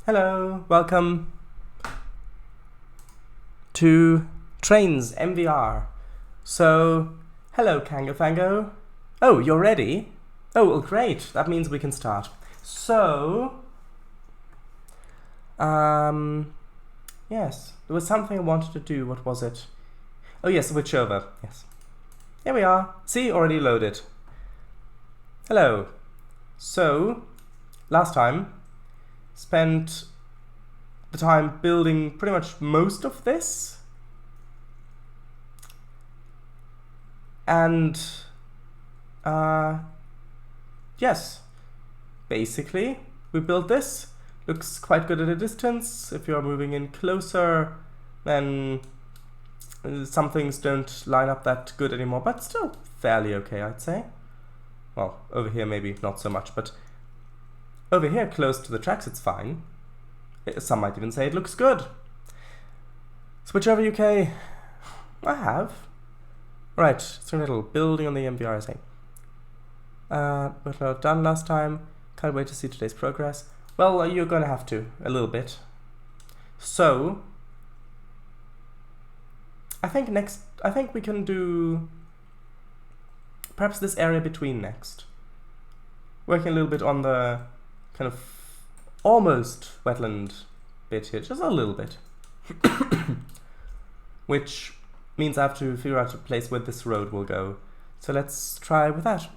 Hello, welcome to Trainz MVR. So, hello Kangofango. Oh, you're ready? Oh, well, great. That means we can start. So, yes, there was something I wanted to do. What was it? Oh yes, switch over. Yes. Here we are. See, already loaded. Hello. So, last time, spent the time building pretty much most of this. And, yes, basically, we built this. Looks quite good at a distance. If you're moving in closer, then some things don't line up that good anymore, but still fairly okay, I'd say. Well, over here maybe not so much, but over here close to the tracks it's fine. Some might even say it looks good. Switch over UK. I have. Right, so little building on the MVR, I say. But not done last time. Can't wait to see today's progress. Well, you're gonna have to, a little bit. So, I think we can do perhaps this area between next. Working a little bit on the kind of almost wetland bit here, just a little bit. Which means I have to figure out a place where this road will go. So let's try with that.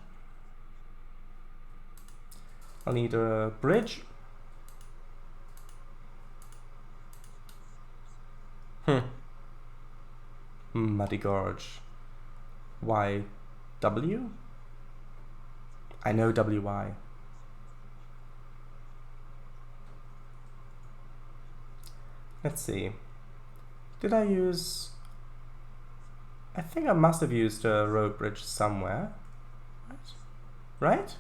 I'll need a bridge. Muddy Gorge. YW? I know WY. Let's see. Did I use... I think I must have used a road bridge somewhere. Right?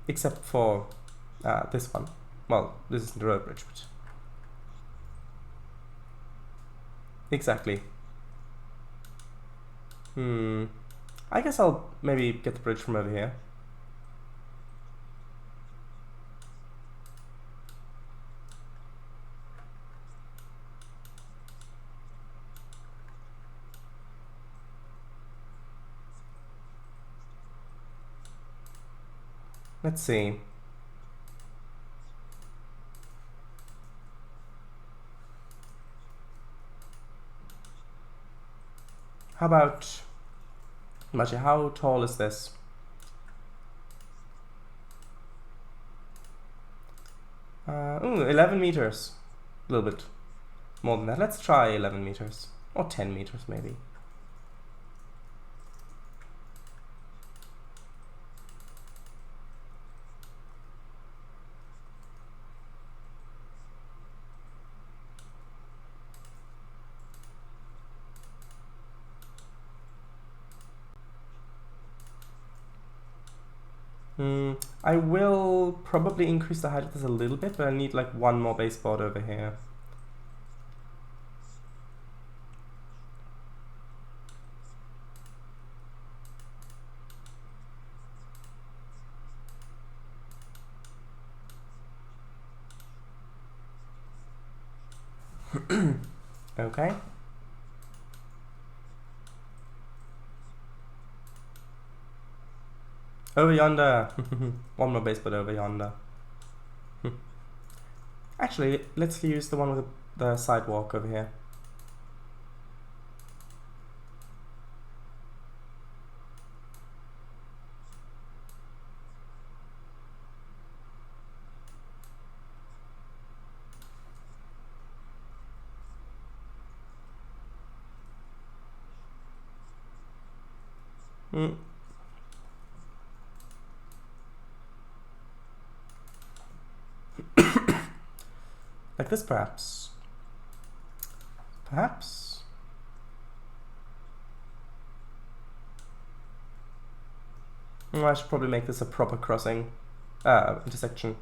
Except for this one. Well, this isn't a road bridge, but... Exactly. I guess I'll maybe get the bridge from over here. Let's see. How about... Actually, how tall is this? Ooh, 11 meters. A little bit more than that. Let's try 11 meters. Or 10 meters, maybe. I will probably increase the height of this a little bit, but I need like one more baseboard over here. Okay. Over yonder. One more baseboard over yonder. Actually, let's use the one with the sidewalk over here. Like this, perhaps. Perhaps. I should probably make this a proper crossing, intersection.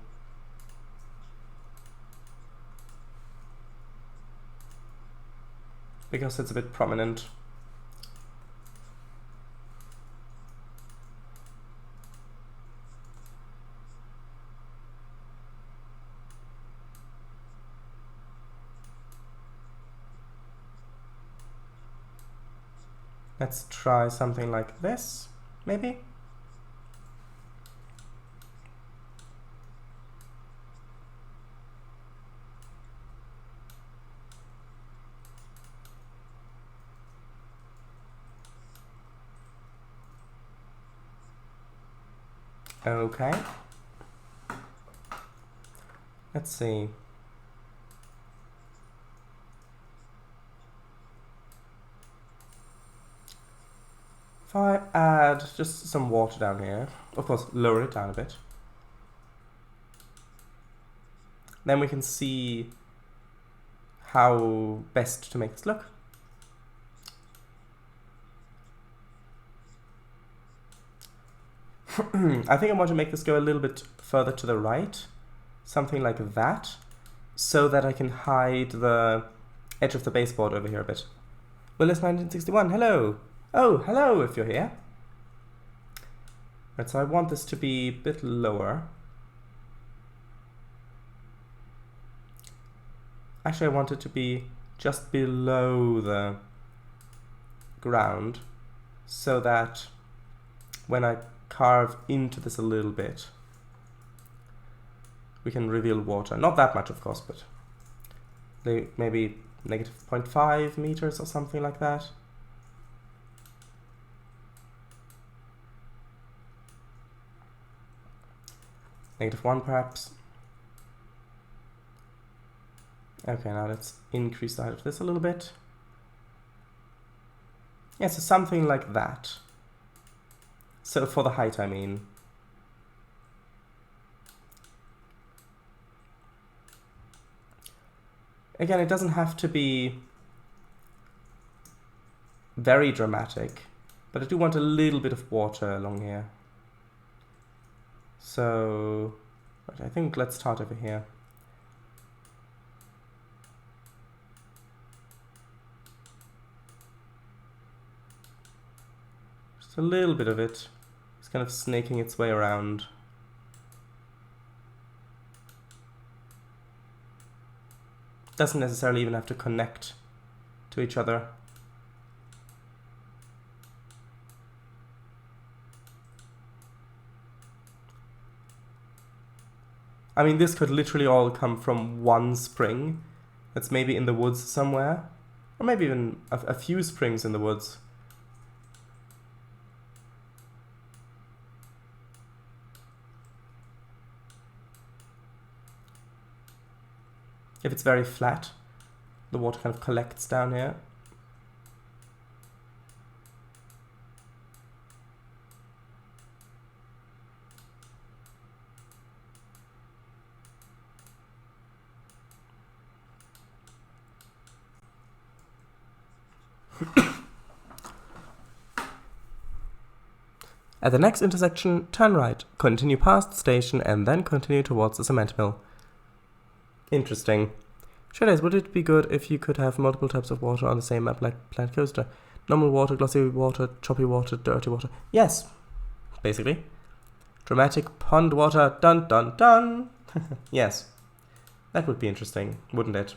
Because it's a bit prominent. Let's try something like this, maybe? Okay. Let's see. If I add just some water down here, of course lower it down a bit, then we can see how best to make this look. I think I want to make this go a little bit further to the right, something like that, so that I can hide the edge of the baseboard over here a bit. Willis 1961, hello! Oh, hello if you're here. Right, so I want this to be a bit lower. Actually, I want it to be just below the ground, so that when I carve into this a little bit, we can reveal water. Not that much, of course, but maybe negative 0.5 meters or something like that. -1 perhaps. Okay, now let's increase the height of this a little bit. Yeah, so something like that. So for the height, I mean. Again, it doesn't have to be very dramatic, but I do want a little bit of water along here. So, right, I think let's start over here. Just a little bit of it. It's kind of snaking its way around. Doesn't necessarily even have to connect to each other. I mean, this could literally all come from one spring that's maybe in the woods somewhere, or maybe even a few springs in the woods. If it's very flat, the water kind of collects down here. At the next intersection, turn right, continue past the station, and then continue towards the cement mill. Interesting. Shadows, would it be good if you could have multiple types of water on the same map like Plant Coaster? Normal water, glossy water, choppy water, dirty water. Yes, basically. Dramatic pond water, dun dun dun. Yes, that would be interesting, wouldn't it?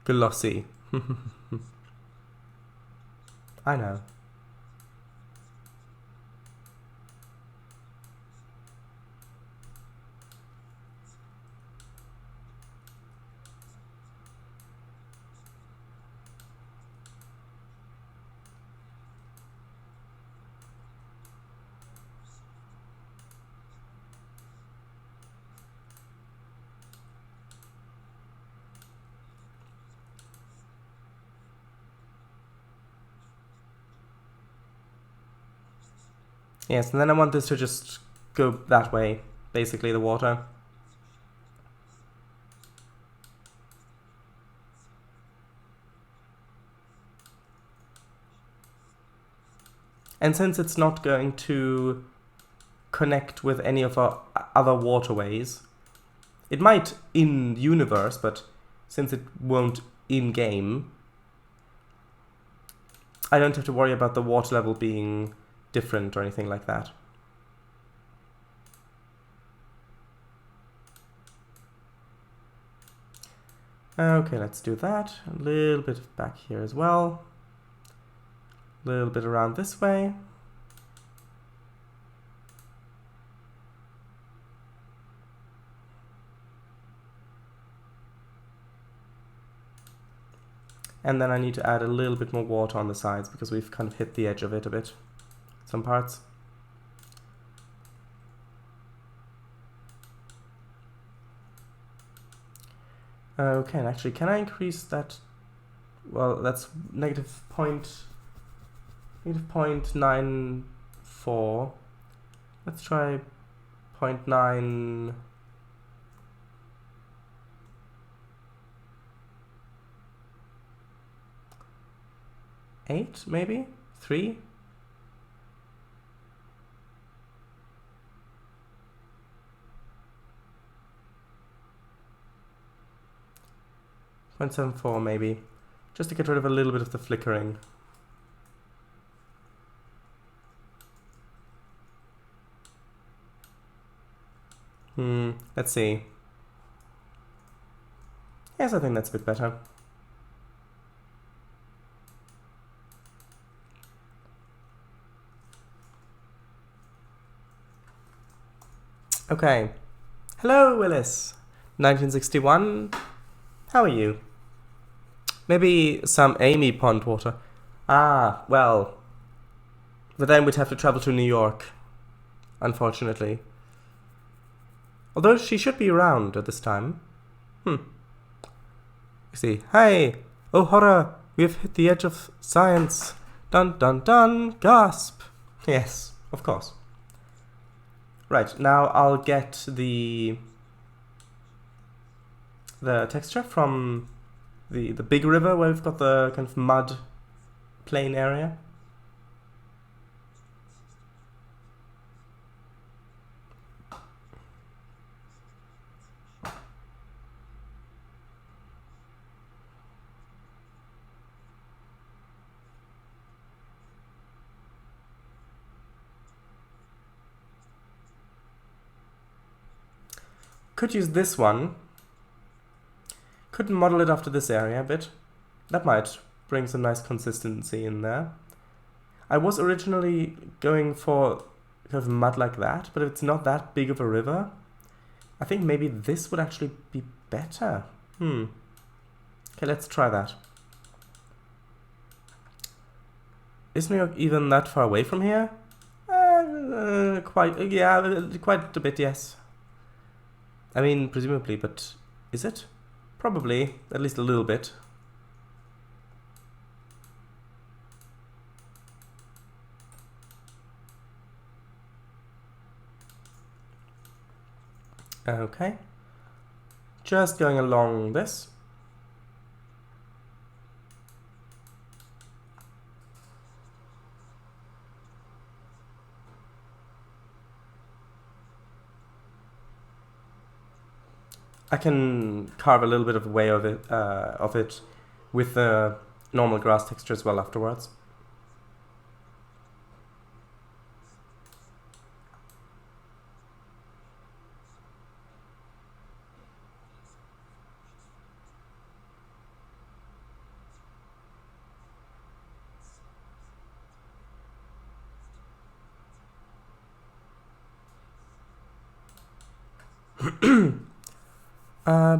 Glossy. I know. Yes, and then I want this to just go that way, basically, the water. And since it's not going to connect with any of our other waterways, it might in-universe, but since it won't in-game, I don't have to worry about the water level being different or anything like that. Okay, let's do that. A little bit back here as well. A little bit around this way. And then I need to add a little bit more water on the sides because we've kind of hit the edge of it a bit. Some parts. Okay, and actually, can I increase that? Well, that's negative 0.94. Let's try 0.9. Eight, maybe? 3? .74 maybe, just to get rid of a little bit of the flickering. Let's see. Yes, I think that's a bit better. Okay. Hello, Willis. 1961. How are you? Maybe some Amy pond water. Ah, well. But then we'd have to travel to New York, unfortunately. Although she should be around at this time. You see. Hey! Oh, horror! We have hit the edge of science. Dun dun dun! Gasp! Yes, of course. Right, now I'll get the texture from the big river where we've got the kind of mud plain area. Could use this one. Could model it after this area a bit. That might bring some nice consistency in there. I was originally going for kind of mud like that, but if it's not that big of a river, I think maybe this would actually be better. Okay, let's try that. Is New York even that far away from here? Quite a bit, yes. I mean, presumably, but is it? Probably, at least a little bit. Okay. Just going along this. I can carve a little bit of a way of it with the normal grass texture as well afterwards.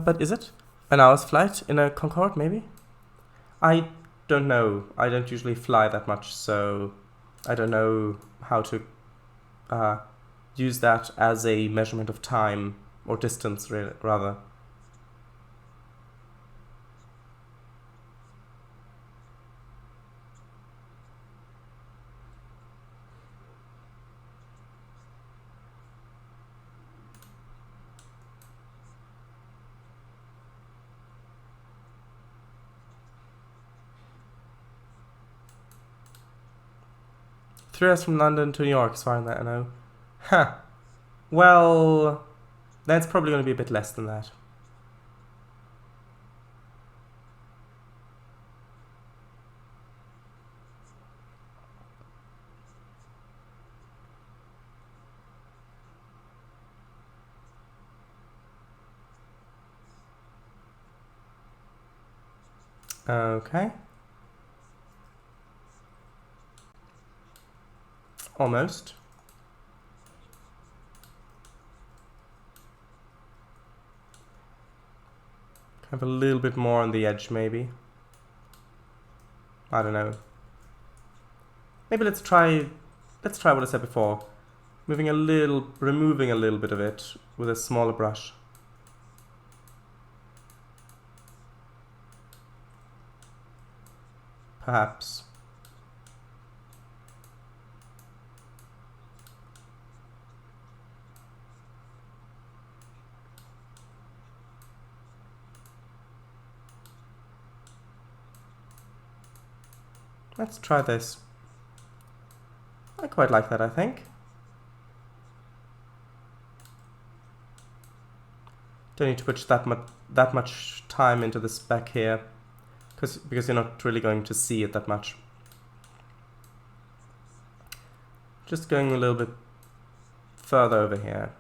But is it an hour's flight in a Concorde, maybe? I don't know. I don't usually fly that much, so I don't know how to use that as a measurement of time or distance, rather. Three hours from London to New York, as far as I know. Huh. Well, that's probably going to be a bit less than that. Okay. Almost. Have a little bit more on the edge, maybe. I don't know. Maybe let's try what I said before. Removing a little bit of it with a smaller brush. Perhaps. Let's try this. I quite like that, I think. Don't need to put that much time into the spec here, because you're not really going to see it that much. Just going a little bit further over here.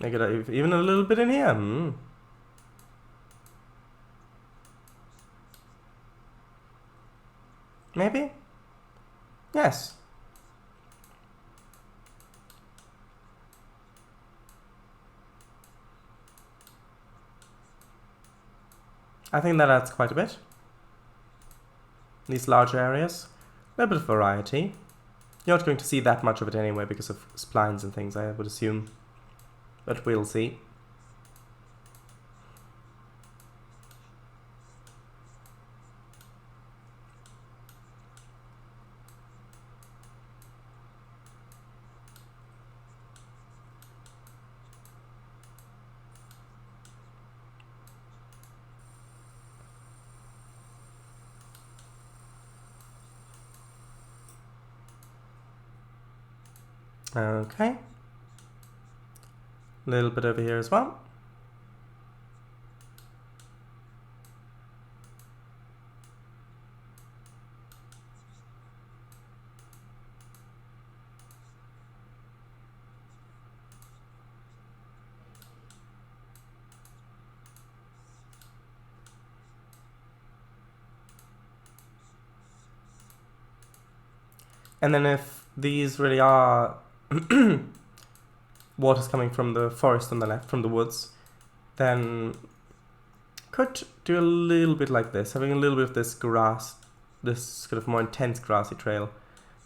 Make it even a little bit in here. Maybe? Yes. I think that adds quite a bit. These large areas. A little bit of variety. You're not going to see that much of it anyway because of splines and things, I would assume. But we'll see. Okay. A little bit over here as well. And then if these really are water's coming from the forest on the left, from the woods, then could do a little bit like this, having a little bit of this grass, this kind of more intense grassy trail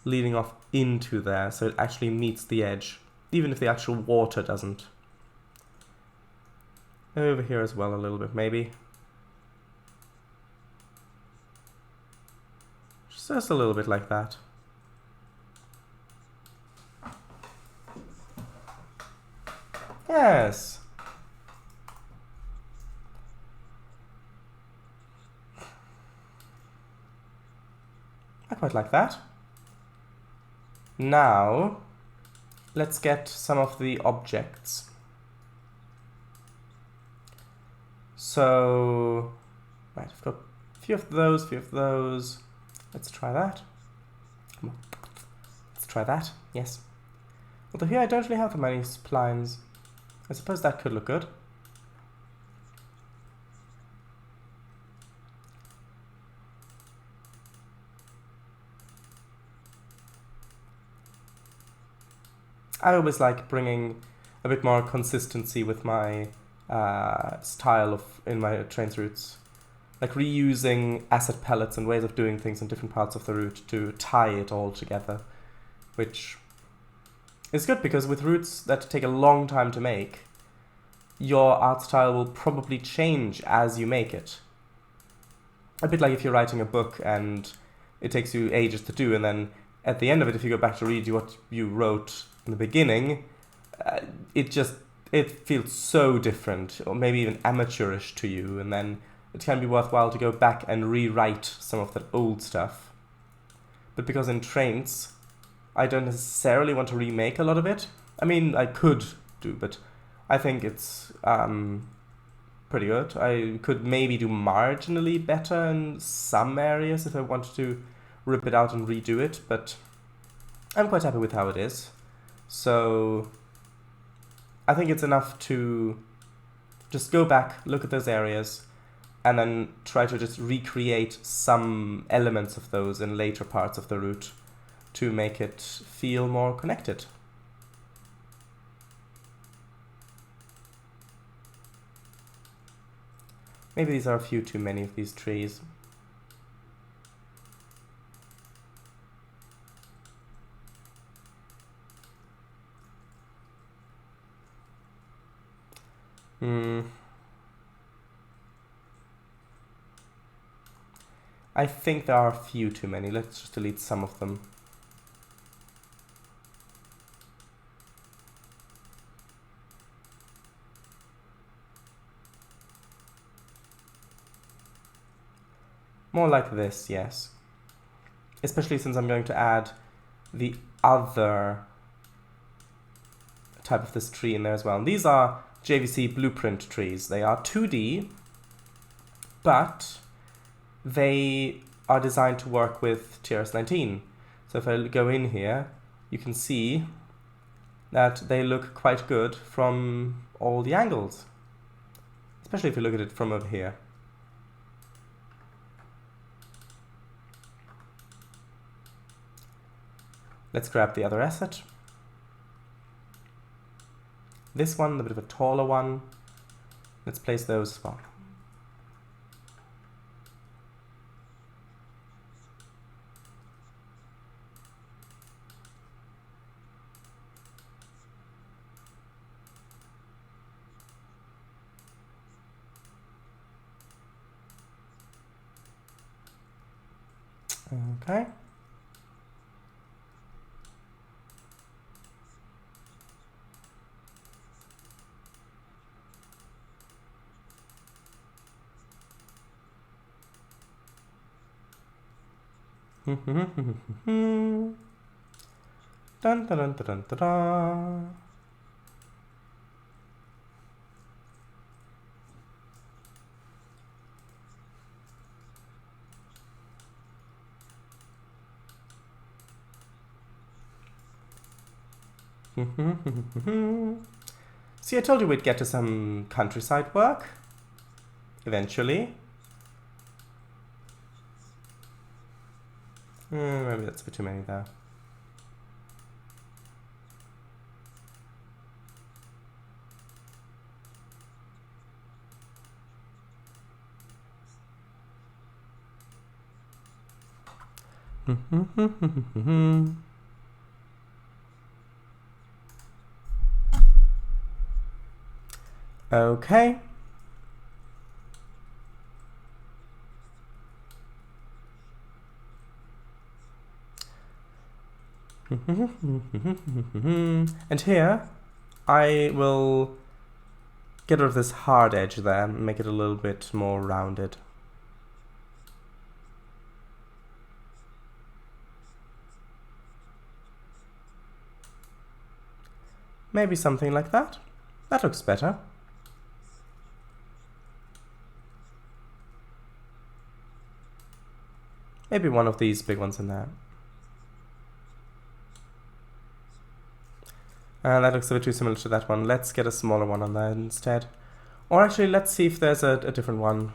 leading off into there, so it actually meets the edge, even if the actual water doesn't. Over here as well a little bit, maybe. Just a little bit like that. Yes. I quite like that. Now, let's get some of the objects. So, right, I've got a few of those. Let's try that. Come on. Let's try that, yes. Although here I don't really have that many splines. I suppose that could look good. I always like bringing a bit more consistency with my style in my Trainz routes. Like reusing asset palettes and ways of doing things in different parts of the route to tie it all together, which is good because with routes that take a long time to make, your art style will probably change as you make it. A bit like if you're writing a book and it takes you ages to do, and then at the end of it, if you go back to read what you wrote in the beginning, it feels so different, or maybe even amateurish to you, and then it can be worthwhile to go back and rewrite some of that old stuff. But because in Trainz, I don't necessarily want to remake a lot of it. I mean, I could do, but I think it's pretty good. I could maybe do marginally better in some areas if I wanted to rip it out and redo it, but I'm quite happy with how it is. So I think it's enough to just go back, look at those areas, and then try to just recreate some elements of those in later parts of the route to make it feel more connected. Maybe these are a few too many of these trees. I think there are a few too many. Let's just delete some of them. More like this, yes. Especially since I'm going to add the other type of this tree in there as well. And these are JVC blueprint trees. They are 2D, but they are designed to work with TRS-19. So if I go in here, you can see that they look quite good from all the angles, especially if you look at it from over here. Let's grab the other asset. This one, a bit of a taller one. Let's place those as well. Okay. Dun dun dun dun dun dun. See, I told you we'd get to some countryside work eventually. Maybe that's a bit too many there. Okay. And here I will get rid of this hard edge there and make it a little bit more rounded. Maybe something like that. That looks better. Maybe one of these big ones in there. That looks a bit too similar to that one. Let's get a smaller one on there instead. Or actually, let's see if there's a different one.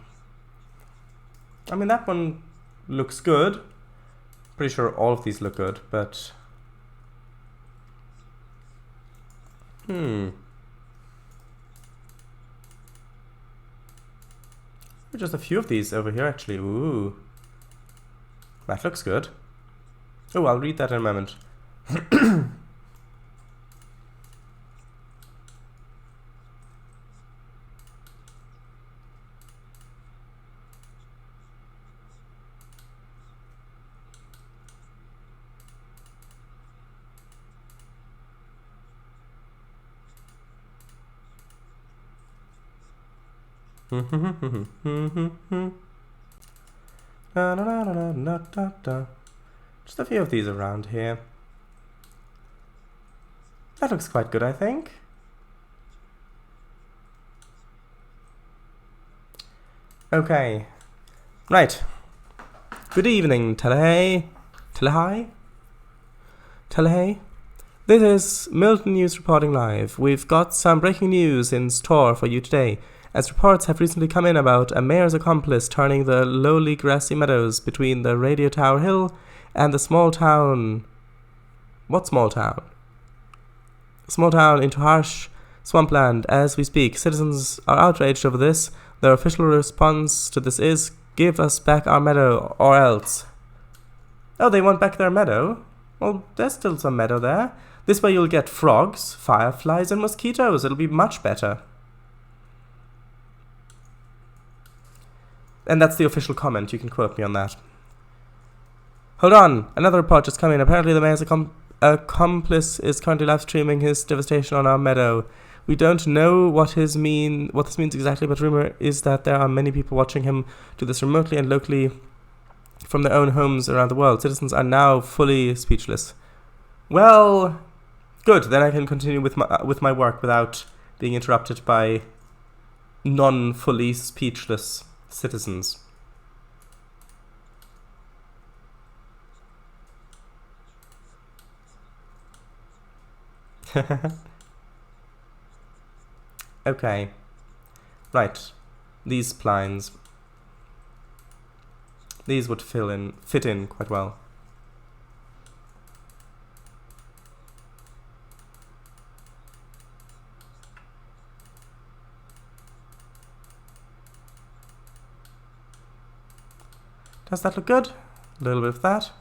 I mean, that one looks good. Pretty sure all of these look good, but... Just a few of these over here, actually. Ooh. That looks good. Oh, I'll read that in a moment. Just a few of these around here. That looks quite good, I think. Okay. Right. Good evening, Telehay. Telehay? Telehay? This is Milton News reporting live. We've got some breaking news in store for you today, as reports have recently come in about a mayor's accomplice turning the lowly grassy meadows between the Radio Tower Hill and the small town... What small town? Small town into harsh swampland as we speak. Citizens are outraged over this. Their official response to this is, give us back our meadow or else. Oh, they want back their meadow? Well, there's still some meadow there. This way you'll get frogs, fireflies and mosquitoes. It'll be much better. And that's the official comment. You can quote me on that. Hold on. Another report just come in. Apparently the mayor's accomplice is currently live streaming his devastation on our meadow. We don't know what this means exactly, but rumor is that there are many people watching him do this remotely and locally from their own homes around the world. Citizens are now fully speechless. Well, good. Then I can continue with my work without being interrupted by non-fully speechless citizens. Okay. Right. These splines. These would fit in quite well. Does that look good? A little bit of that.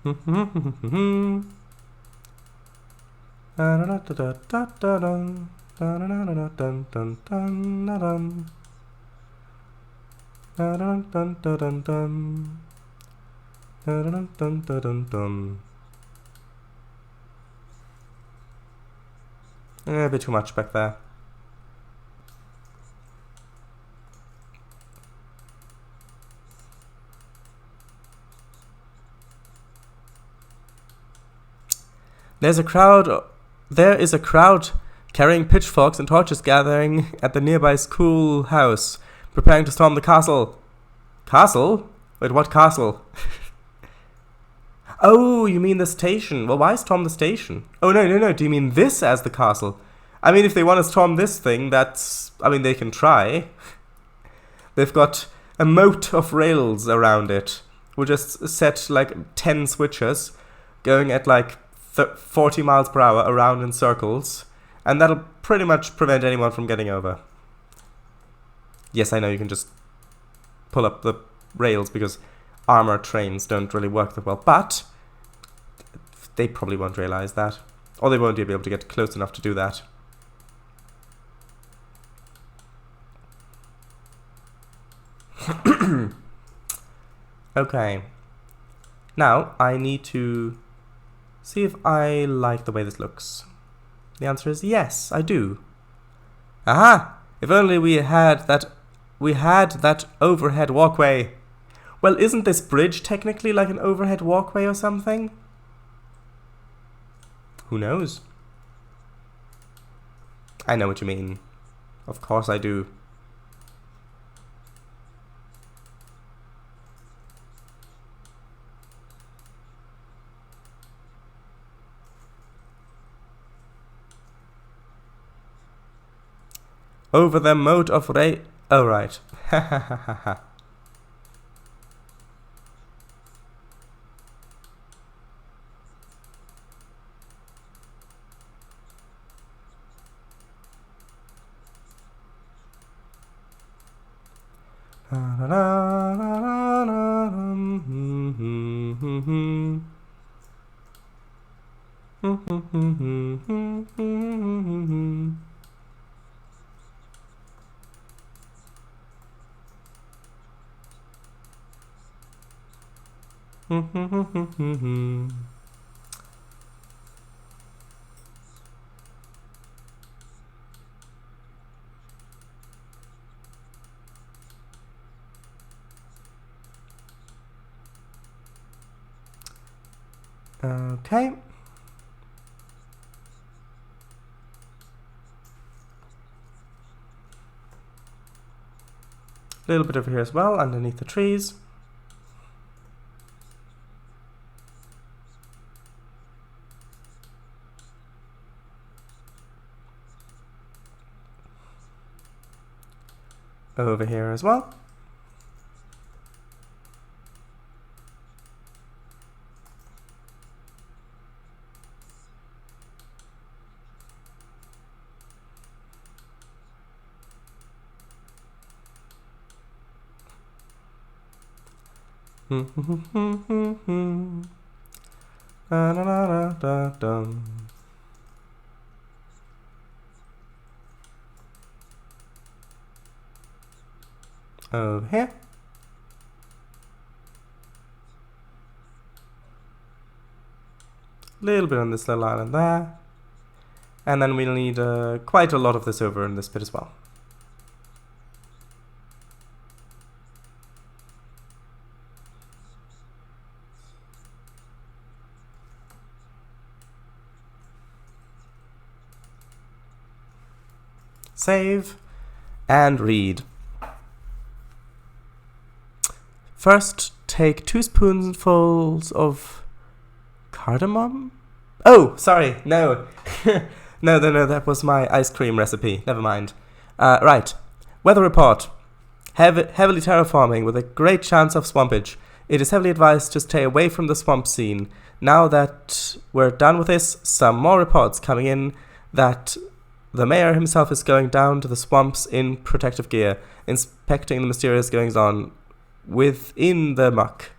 A bit too much back there. There is a crowd carrying pitchforks and torches gathering at the nearby schoolhouse, preparing to storm the castle. Castle? Wait, what castle? Oh, you mean the station. Well, why storm the station? Oh, no. Do you mean this as the castle? I mean, if they want to storm this thing, they can try. They've got a moat of rails around it. We'll just set, 10 switches going at, 40 miles per hour around in circles, and that'll pretty much prevent anyone from getting over. Yes, I know you can just pull up the rails because armor trains don't really work that well, but they probably won't realize that, or they won't be able to get close enough to do that. Okay. Now, I need to see if I like the way this looks. The answer is yes, I do. Aha! If only we had that overhead walkway. Well, isn't this bridge technically like an overhead walkway or something? Who knows? I know what you mean. Of course I do. Over the moat of oh, right. Ha ha ha ha ha. Okay. A little bit over here as well, underneath the trees. over here as well. Over here. A little bit on this little island there. And then we'll need quite a lot of this over in this bit as well. Save and read. First, take 2 spoonfuls of cardamom? Oh, sorry, no. No, that was my ice cream recipe. Never mind. Right. Weather report. Heavily terraforming with a great chance of swampage. It is heavily advised to stay away from the swamp scene. Now that we're done with this, some more reports coming in that the mayor himself is going down to the swamps in protective gear, inspecting the mysterious goings-on within the muck.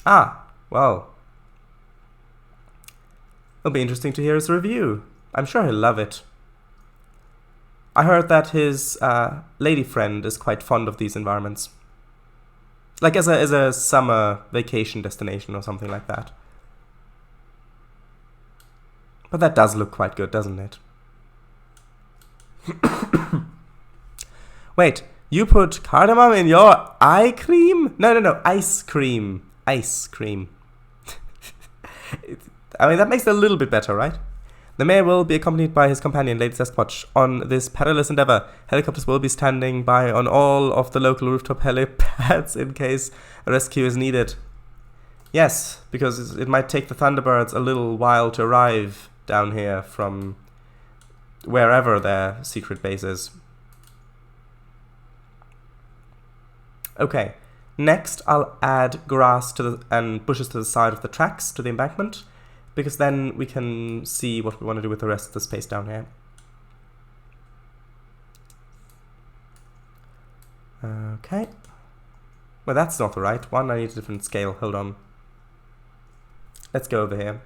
Ah, well. It'll be interesting to hear his review. I'm sure he'll love it. I heard that his lady friend is quite fond of these environments. Like as a summer vacation destination or something like that. But that does look quite good, doesn't it? Wait, you put cardamom in your eye cream? No, ice cream. Ice cream. I mean, that makes it a little bit better, right? The mayor will be accompanied by his companion, Lady Sasquatch, on this perilous endeavor. Helicopters will be standing by on all of the local rooftop helipads in case a rescue is needed. Yes, because it might take the Thunderbirds a little while to arrive down here from wherever their secret base is. Okay, next I'll add grass and bushes to the side of the tracks to the embankment, because then we can see what we want to do with the rest of the space down here. Okay. Well, that's not the right one. I need a different scale. Hold on. Let's go over here.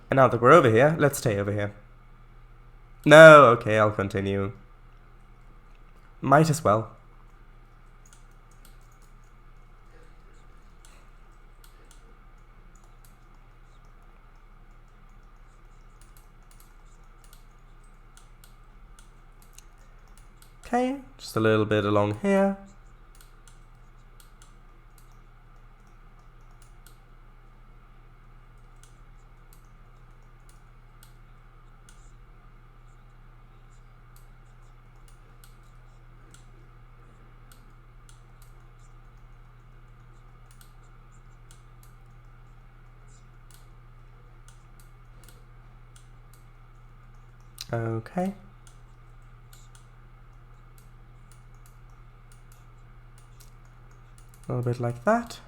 And now that we're over here, let's stay over here. No, okay, I'll continue. Might as well. Okay, just a little bit along here. Okay. A little bit like that.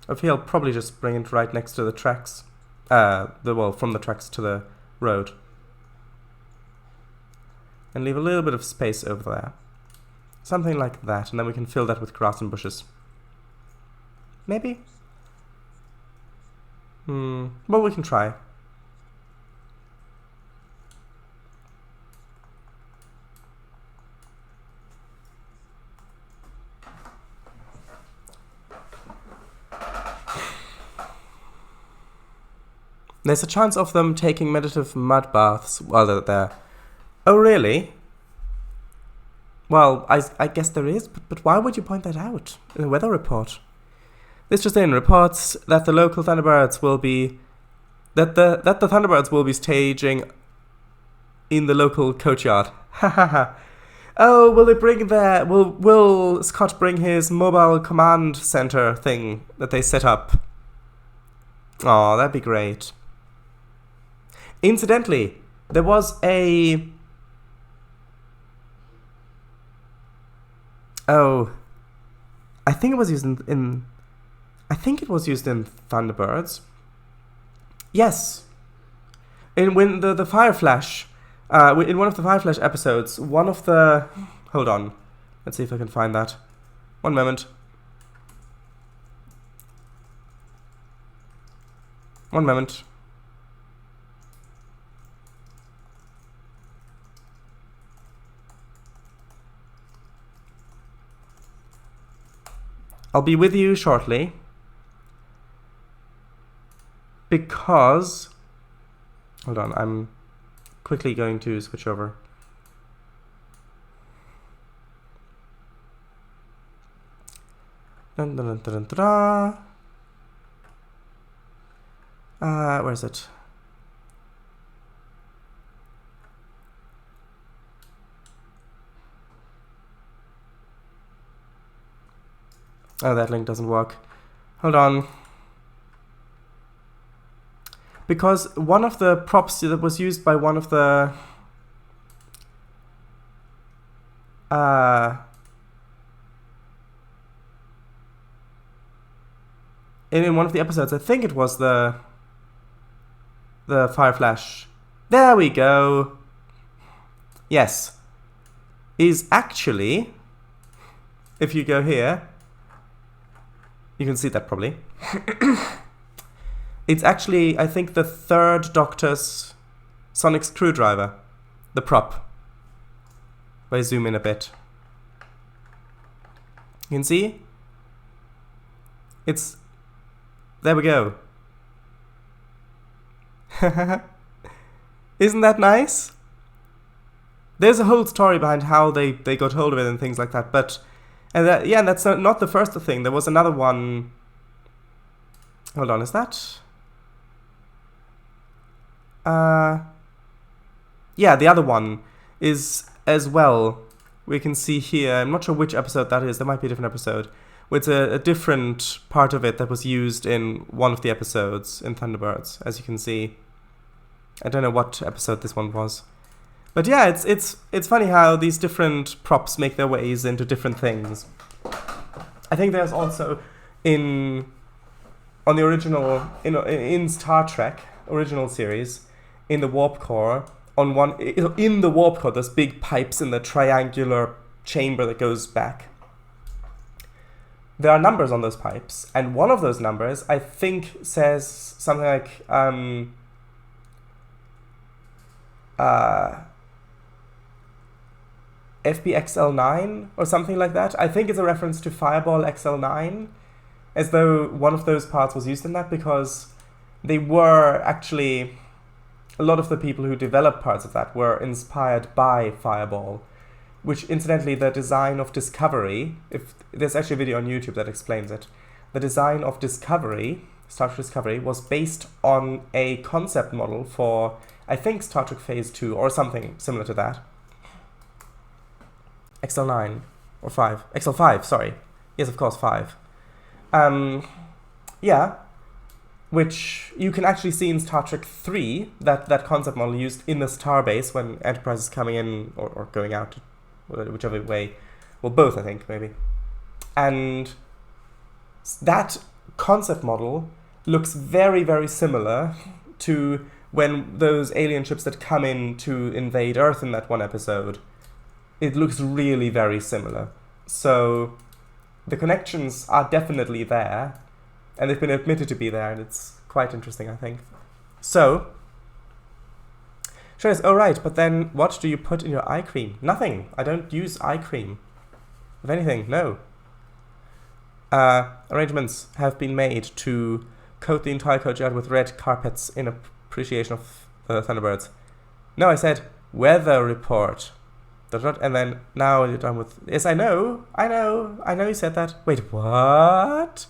I feel I'll probably just bring it right next to the tracks. Well, from the tracks to the road. And leave a little bit of space over there. Something like that, and then we can fill that with grass and bushes. Maybe? Well, we can try. There's a chance of them taking meditative mud baths while they're there. Oh, really? Well, I guess there is, but why would you point that out in the weather report? This just in, reports that the local Thunderbirds will be... That the Thunderbirds will be staging in the local courtyard. Ha ha ha. Oh, will they bring their... Will Scott bring his mobile command center thing that they set up? Oh, that'd be great. Incidentally, there was a... Oh, I think it was used in I think it was used in Thunderbirds. Yes. When the Fire Flash, in one of the Fire Flash episodes, one of the... Hold on. Let's see if I can find that. One moment. One moment. I'll be with you shortly. Because... Hold on, I'm quickly going to switch over. Dun, dun, dun, dun, dun, dun. Where is it? Oh, that link doesn't work. Hold on. Because one of the props that was used by one of the... in one of the episodes, I think it was the Fire Flash. There we go. Yes. Is actually, if you go here, you can see that probably. It's actually, I think, the third Doctor's sonic screwdriver. The prop. If I zoom in a bit. You can see? It's... There we go. Isn't that nice? There's a whole story behind how they got hold of it and things like that, but... And that, yeah, that's not the first thing. There was another one... Hold on, is that... yeah, the other one is as well. We can see here, I'm not sure which episode that is, there might be a different episode. It's a different part of it that was used in one of the episodes in Thunderbirds, as you can see. I don't know what episode this one was. But yeah, it's funny how these different props make their ways into different things. I think there's also on the original, in Star Trek, original series, in the warp core, in the warp core, there's big pipes in the triangular chamber that goes back. There are numbers on those pipes, and one of those numbers, I think, says something like, FBXL9 or something like that. I think it's a reference to Fireball XL9, as though one of those parts was used in that, because they were actually... A lot of the people who developed parts of that were inspired by Fireball, which incidentally the design of Discovery, if there's actually a video on YouTube that explains it, the design of Discovery, Star Trek Discovery, was based on a concept model for, I think, Star Trek Phase 2 or something similar to that. XL9 or 5. XL5, sorry. Yes, of course, 5. Yeah. Which you can actually see in Star Trek 3, that concept model used in the starbase when Enterprise is coming in or going out, whichever way. Well, both, I think, maybe. And that concept model looks very, very similar to when those alien ships that come in to invade Earth in that one episode. It looks really very similar. So the connections are definitely there. And they've been admitted to be there, and it's quite interesting, I think. So, Trainz, oh right, but then what do you put in your eye cream? Nothing. I don't use eye cream. If anything, no. Arrangements have been made to coat the entire courtyard with red carpets in appreciation of Thunderbirds. No, I said weather report. And then now you're done with... Yes, I know you said that. Wait, what?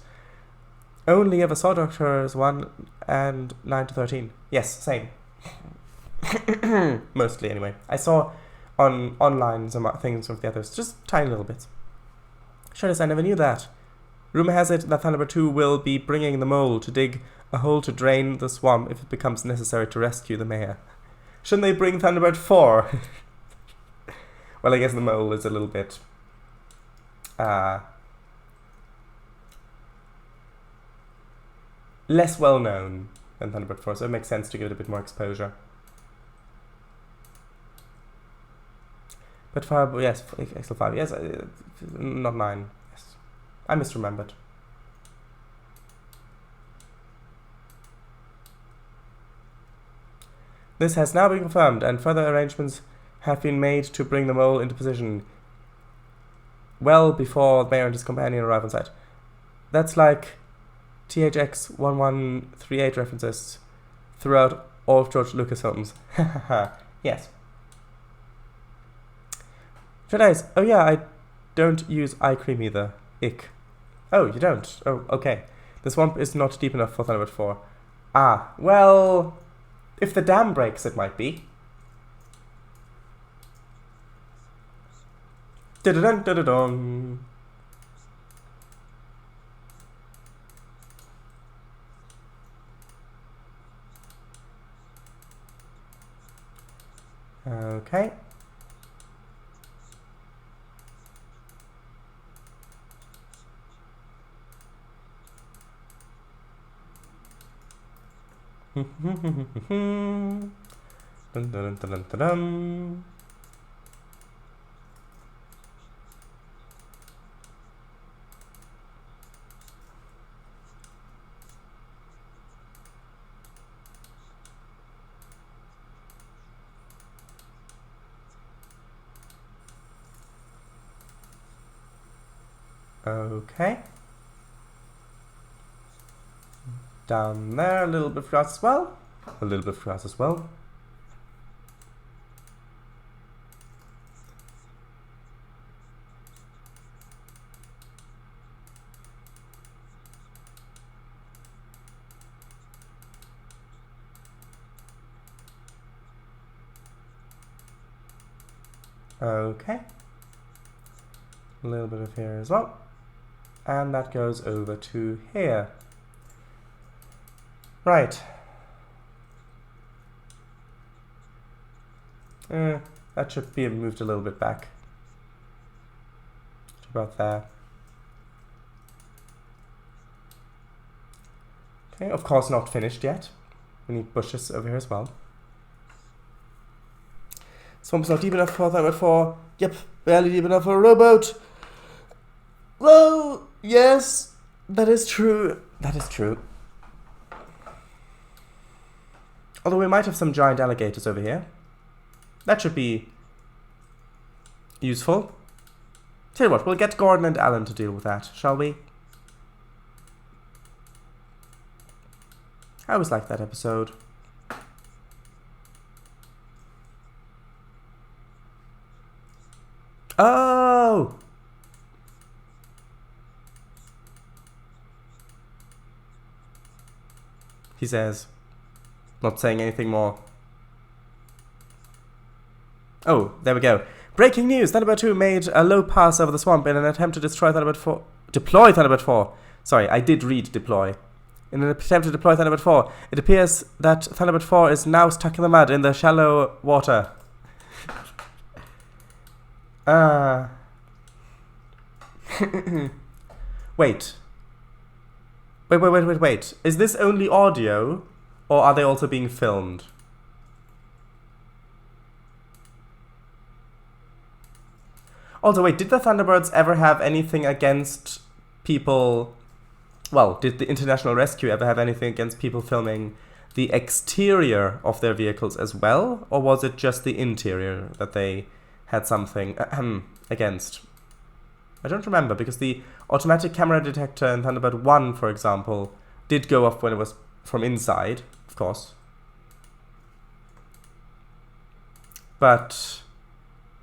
Only ever saw Doctors 1 and 9 to 13. Yes, same. Mostly, anyway. I saw online some things from the others, just tiny little bits. Trainz, I never knew that. Rumor has it that Thunderbird 2 will be bringing the mole to dig a hole to drain the swamp if it becomes necessary to rescue the mayor. Shouldn't they bring Thunderbird 4? Well, I guess the mole is a little bit less well known than Thunderbird 4, so it makes sense to give it a bit more exposure. But 5, yes, Excel 5, yes, not 9, yes. I misremembered. This has now been confirmed, and further arrangements have been made to bring the mole into position well before the mayor and his companion arrive on site. That's like THX 1138 references throughout all of George Lucas films. Yes. Trainz. Oh yeah, I don't use eye cream either. Ick. Oh, you don't? Oh, okay. The swamp is not deep enough for Thunderbird 4. Ah, well, if the dam breaks, it might be. Da-da-dun, da-da-dun. Okay. Dun, dun, dun, dun, dun, dun. Okay. Down there, a little bit of grass as well. A little bit of grass as well. Okay. A little bit of here as well. And that goes over to here. Right. That should be moved a little bit back. To about there. Okay, of course not finished yet. We need bushes over here as well. Swamp's not deep enough for Thunderbird 4. Yep, barely deep enough for a rowboat. Well, yes, that is true. That is true. Although we might have some giant alligators over here. That should be useful. Tell you what, we'll get Gordon and Alan to deal with that, shall we? I always liked that episode. Oh! He says, not saying anything more. Oh, there we go. Breaking news! Thunderbird 2 made a low pass over the swamp in an attempt to destroy Thunderbird 4. Deploy Thunderbird 4! Sorry, I did read deploy. In an attempt to deploy Thunderbird 4, it appears that Thunderbird 4 is now stuck in the mud in the shallow water. Wait. Wait. Is this only audio, or are they also being filmed? Also, wait, did the Thunderbirds ever have anything against people... Well, did the International Rescue ever have anything against people filming the exterior of their vehicles as well? Or was it just the interior that they had something against? I don't remember, because the automatic camera detector in Thunderbird 1, for example, did go off when it was from inside, of course. But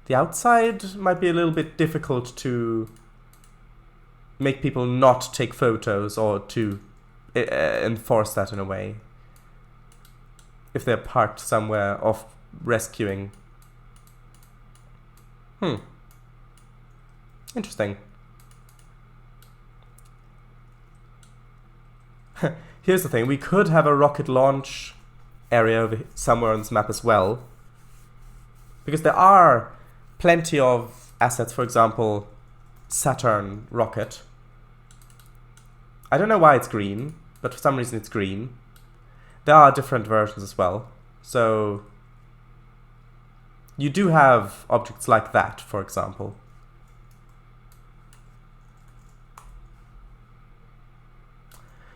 the outside might be a little bit difficult to make people not take photos, or to enforce that in a way. If they're parked somewhere off rescuing. Interesting. here's the thing. We could have a rocket launch area over somewhere on this map as well. Because there are plenty of assets, for example, Saturn rocket. I don't know why it's green, but for some reason it's green. There are different versions as well. So you do have objects like that, for example.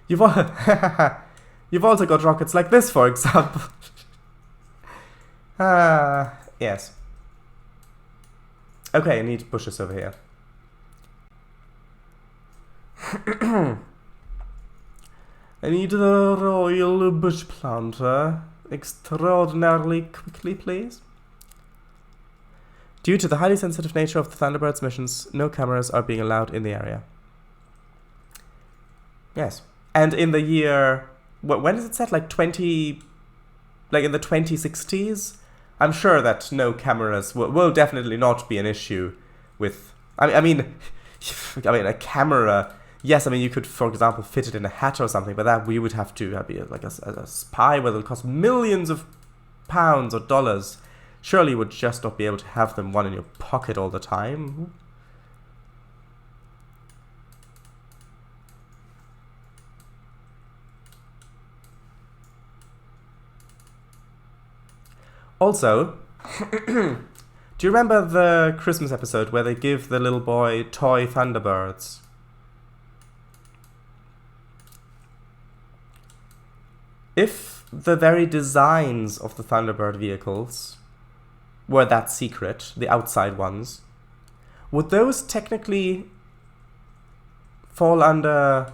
You've also got rockets like this, for example. Yes. Okay, I need bushes over here. I need the royal bush planter extraordinarily quickly, please. Due to the highly sensitive nature of the Thunderbird's missions, no cameras are being allowed in the area. Yes. And in the year... when is it set? Like in the 2060s? I'm sure that no cameras will definitely not be an issue with... I mean, a camera... Yes, I mean, you could, for example, fit it in a hat or something, but that we would have to be like a spy where it'll cost millions of pounds or dollars. Surely you would just not be able to have them one in your pocket all the time. Also, do you remember the Christmas episode where they give the little boy toy Thunderbirds? If the very designs of the Thunderbird vehicles were that secret, the outside ones, would those technically fall under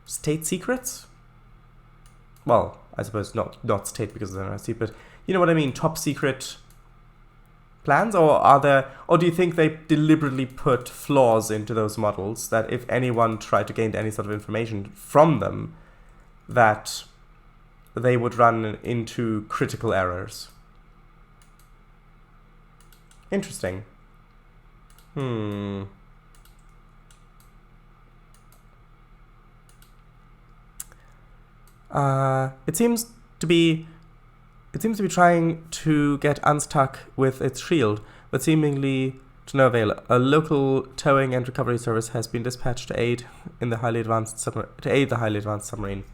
state secrets? Well, I suppose not state because they're not secret, but you know what I mean, top secret plans? Or do you think they deliberately put flaws into those models that if anyone tried to gain any sort of information from them, that they would run into critical errors? Interesting. It seems to be trying to get unstuck with its shield, but seemingly to no avail. A local towing and recovery service has been dispatched to aid the highly advanced submarine.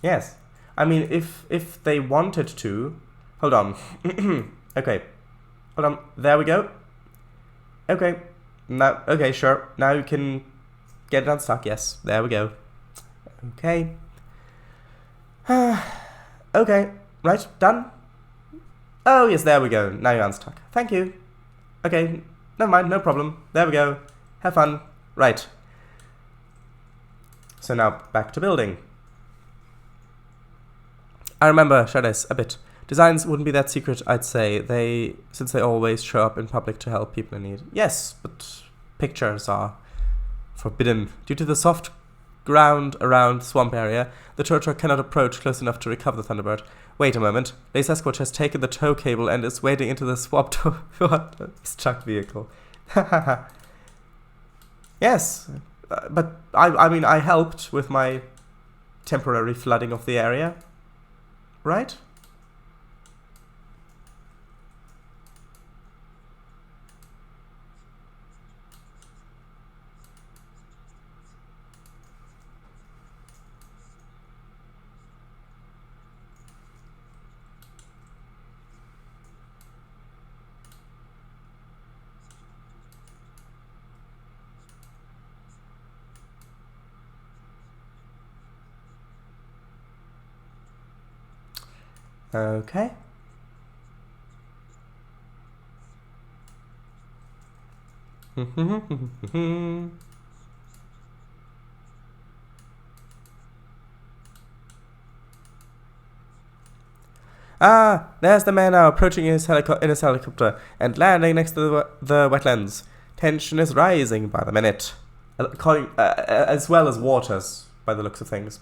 Yes, I mean, if they wanted to, hold on. Okay, hold on. There we go. Okay, now, okay, sure. Now you can get it unstuck. Yes, there we go. Okay. Okay, right, done. Oh yes, there we go. Now you're unstuck. Thank you. Okay, never mind, no problem. There we go. Have fun. Right. So now back to building. I remember Shadows a bit. Designs wouldn't be that secret, I'd say, since they always show up in public to help people in need. Yes, but pictures are forbidden. Due to the soft ground around the swamp area, the tow truck cannot approach close enough to recover the Thunderbird. Wait a moment. Lace Escort has taken the tow cable and is wading into the swamp to his truck vehicle. Yes, but I mean, I helped with my temporary flooding of the area. Right? Okay. Ah, there's the man now approaching in his helicopter and landing next to the wetlands. Tension is rising by the minute, as well as waters, by the looks of things.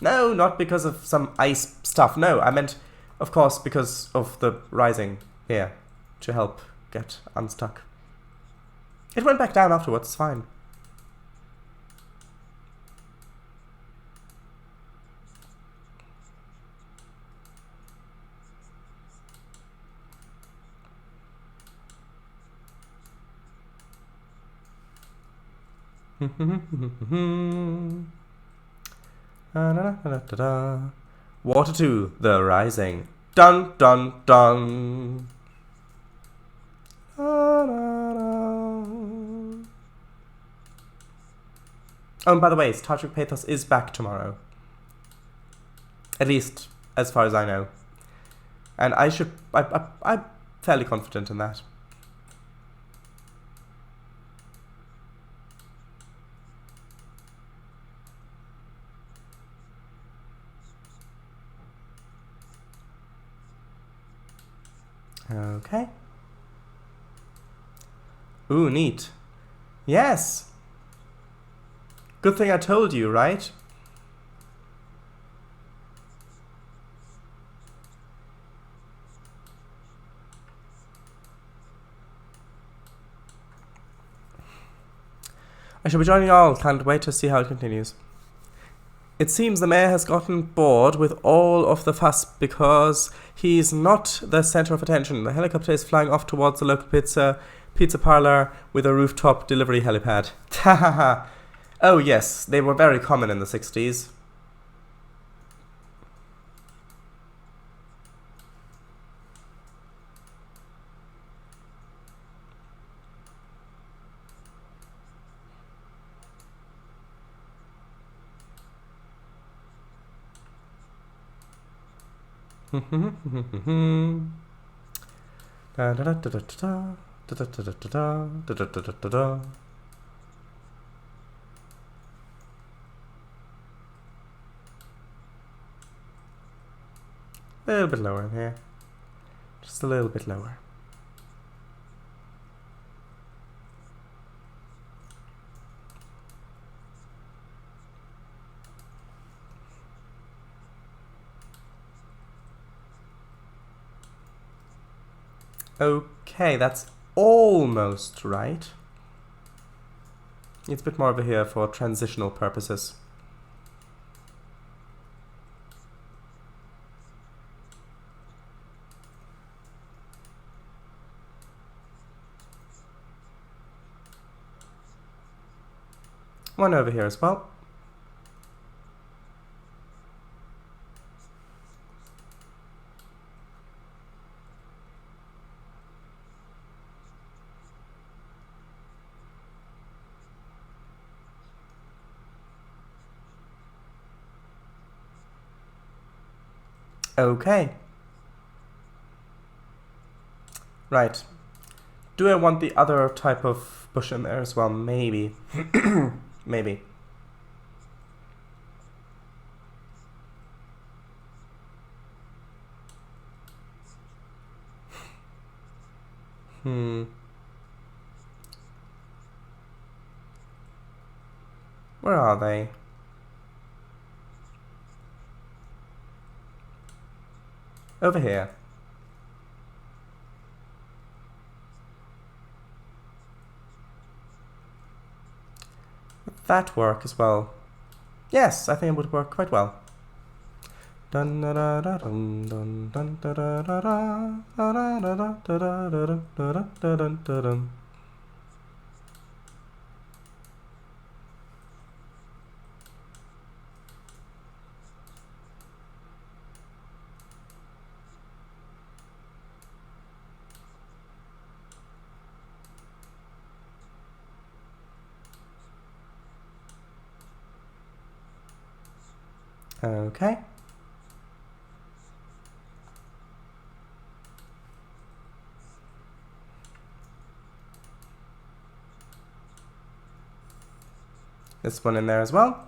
No, not because of some ice stuff. No, I meant, of course, because of the rising here to help get unstuck. It went back down afterwards, it's fine. Water 2, The Rising. Dun dun dun. Oh, and by the way, Star Trek Pathos is back tomorrow. At least, as far as I know. And I'm fairly confident in that. Okay. Ooh, neat. Yes! Good thing I told you, right? I shall be joining y'all. Can't wait to see how it continues. It seems the mayor has gotten bored with all of the fuss because he's not the center of attention. The helicopter is flying off towards the local pizza parlor with a rooftop delivery helipad. Tahaha. Oh yes, they were very common in the 60s. A little bit lower in here. Just a little bit lower. Okay, that's almost right. It's a bit more over here for transitional purposes. One over here as well. Okay. Right. Do I want the other type of bush in there as well? Maybe. Maybe. Where are they? Over here. Would that work as well? Yes, I think it would work quite well. Dun da da da dun dun dun da da da da da da da da da da da da da da. Okay. This one in there as well.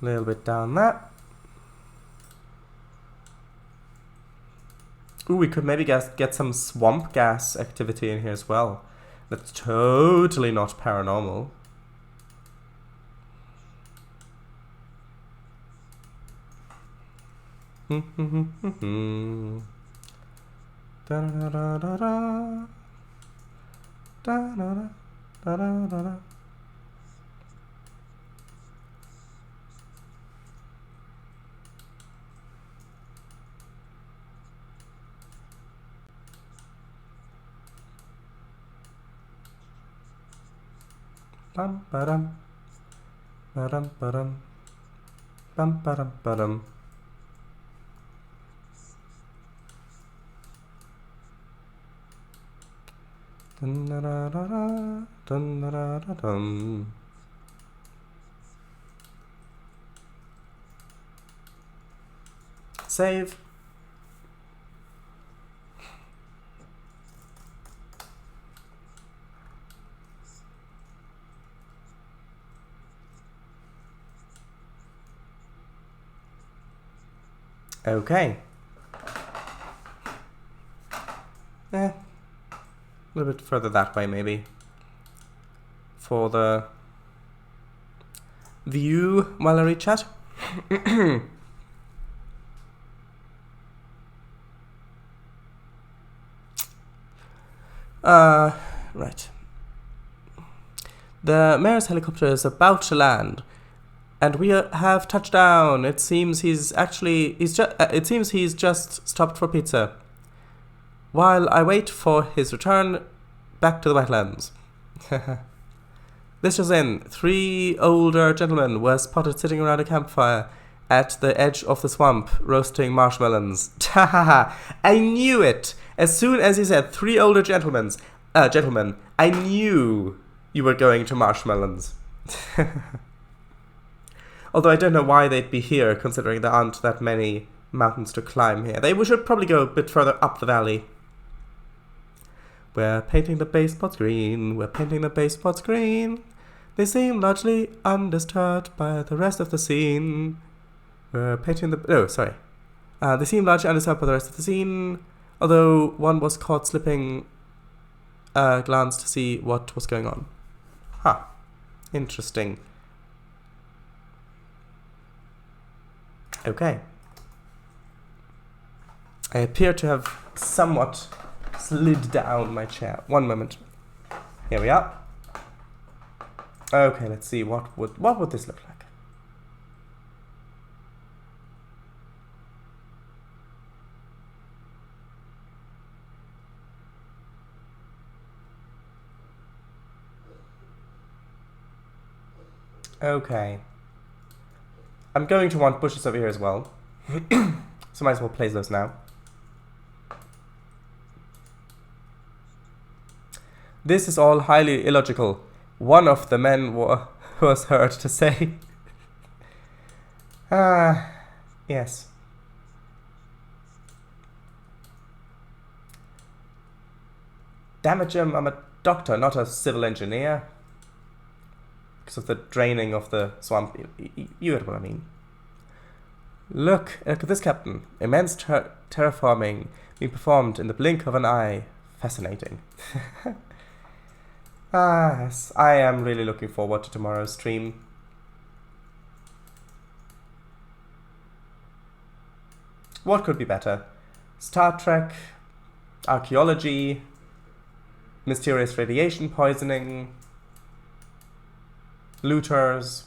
A little bit down that. Ooh, we could maybe get some swamp gas activity in here as well. That's totally not paranormal. Da da da da da da da da. Da da da da. Bum ba-dum. Ba-dum ba-dum. Bum ba-dum ba-dum. Dun da da da da. Dun da da da dum. Save. Okay. A little bit further that way, maybe. For the view while I read chat. Right. The mayor's helicopter is about to land, and we have touchdown. It seems he's just stopped for pizza. While I wait for his return back to the wetlands. This just in, 3 older gentlemen were spotted sitting around a campfire at the edge of the swamp, roasting marshmallows. I knew it! As soon as he said 3 older gentlemen, I knew you were going to marshmallows. Although I don't know why they'd be here, considering there aren't that many mountains to climb here. We should probably go a bit further up the valley. We're painting the base spots green, we're painting the base spots green. They seem largely undisturbed by the rest of the scene. We're painting the... Oh, sorry. They seem largely undisturbed by the rest of the scene, although one was caught slipping a glance to see what was going on. Huh. Interesting. Okay. I appear to have somewhat slid down my chair. One moment. Here we are. Okay, let's see what would this look like. Okay. I'm going to want bushes over here as well. So might as well place those now. This is all highly illogical. One of the men was heard to say. Yes. Damn it, Jim, I'm a doctor, not a civil engineer. Because of the draining of the swamp. You get what I mean. Look at this, Captain. Immense terraforming being performed in the blink of an eye. Fascinating. Yes, I am really looking forward to tomorrow's stream. What could be better? Star Trek, archaeology, mysterious radiation poisoning, looters,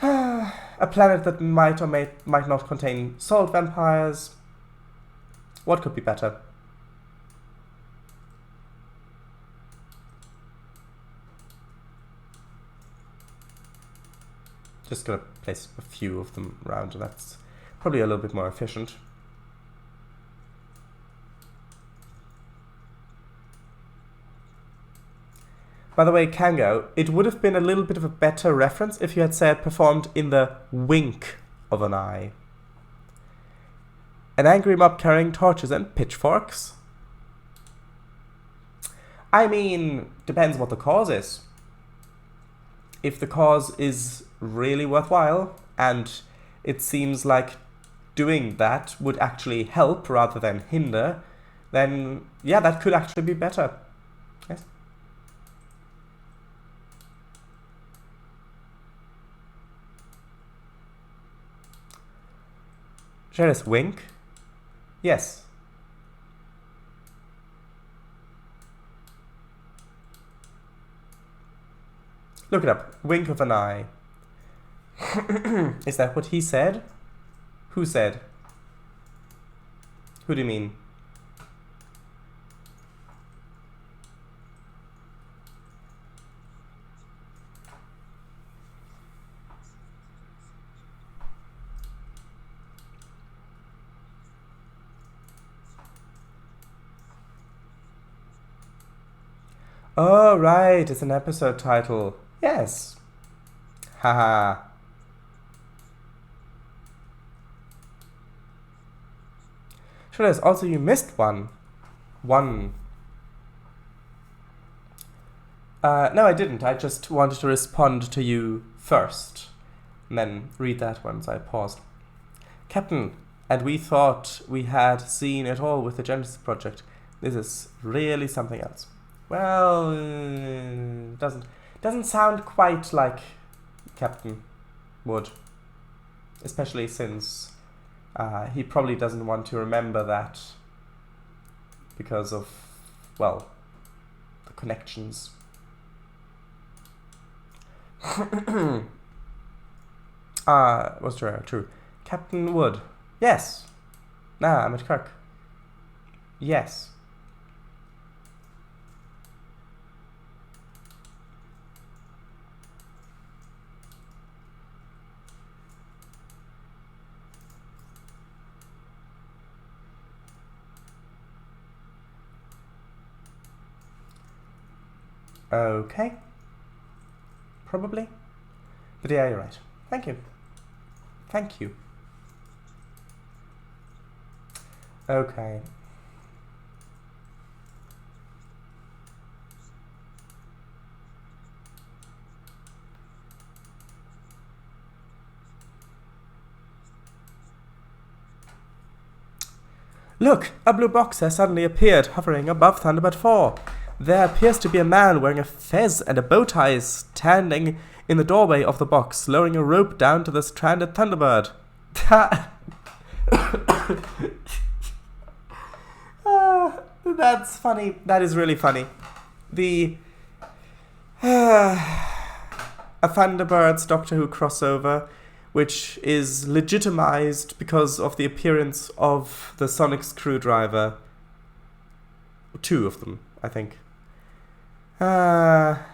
a planet that might or might not contain salt vampires. What could be better? Just gonna place a few of them around, and that's probably a little bit more efficient. By the way, Kango, it would have been a little bit of a better reference if you had said performed in the wink of an eye. An angry mob carrying torches and pitchforks? I mean, depends what the cause is. If the cause is really worthwhile, and it seems like doing that would actually help rather than hinder, then yeah, that could actually be better. Yes. Sheriff's wink? Yes. Look it up. Wink of an eye. Is that what he said? Who said? Who do you mean? Oh, right. It's an episode title. Yes. Haha. Sure is. Also, you missed one. No, I didn't. I just wanted to respond to you first. And then read that once I paused. Captain, and we thought we had seen it all with the Genesis project. This is really something else. Well, doesn't sound quite like Captain would. Especially since he probably doesn't want to remember that because of, well, the connections. Was true. Captain Wood. Yes. Nah, I'm at Kirk. Yes. Okay. Probably. But yeah, you're right. Thank you. Thank you. Okay. Look! A blue box has suddenly appeared, hovering above Thunderbird 4. There appears to be a man wearing a fez and a bow tie standing in the doorway of the box, lowering a rope down to the stranded Thunderbird. That's funny. That is really funny. A Thunderbird's Doctor Who crossover, which is legitimized because of the appearance of the sonic screwdriver. 2 of them, I think. That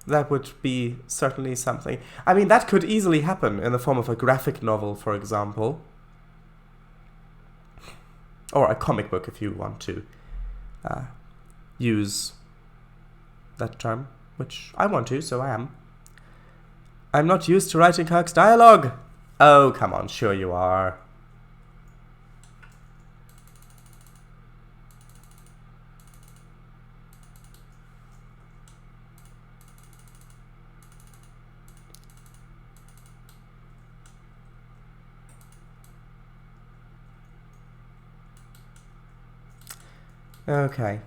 would be certainly something. I mean, that could easily happen in the form of a graphic novel, for example. Or a comic book, if you want to use that term, which I want to, so I am. I'm not used to writing Kirk's dialogue. Oh, come on, sure you are. Okay.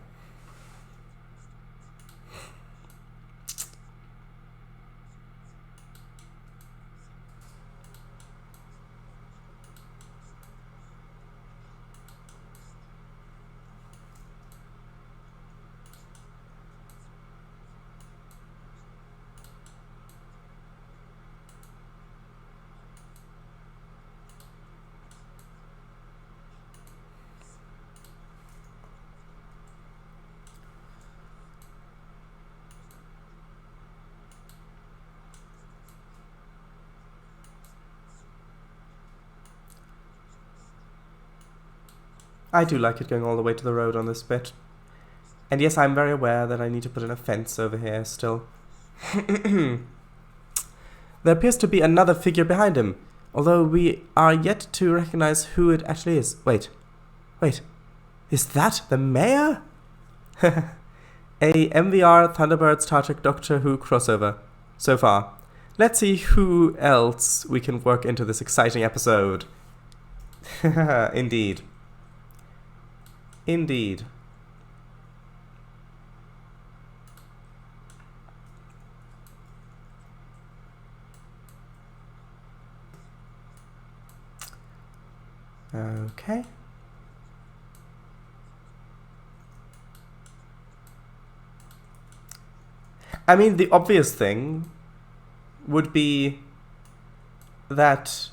I do like it going all the way to the road on this bit. And yes, I'm very aware that I need to put in a fence over here still. There appears to be another figure behind him, although we are yet to recognize who it actually is. Wait. Is that the mayor? A MVR Thunderbird Star Trek Doctor Who crossover. So far. Let's see who else we can work into this exciting episode. Indeed. Indeed. Okay. I mean, the obvious thing would be that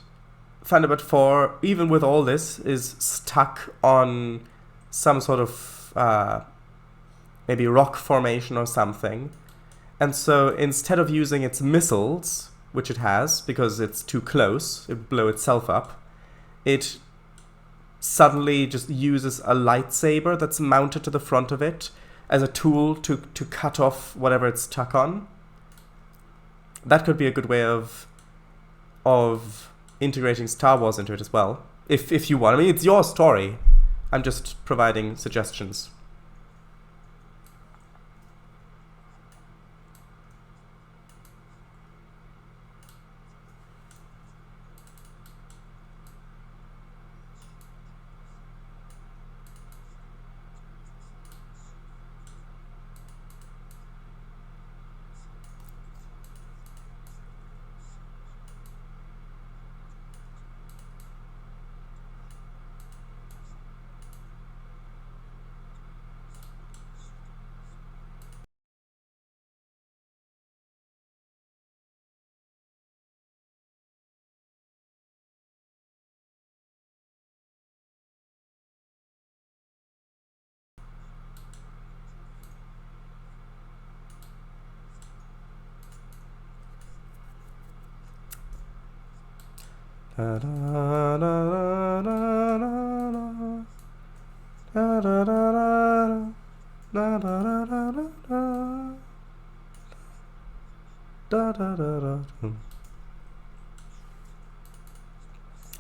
Thunderbird 4, even with all this, is stuck on some sort of maybe rock formation or something. And so instead of using its missiles, which it has, because it's too close, it would blow itself up, it suddenly just uses a lightsaber that's mounted to the front of it as a tool to cut off whatever it's stuck on. That could be a good way of integrating Star Wars into it as well, if you want. I mean, it's your story. I'm just providing suggestions.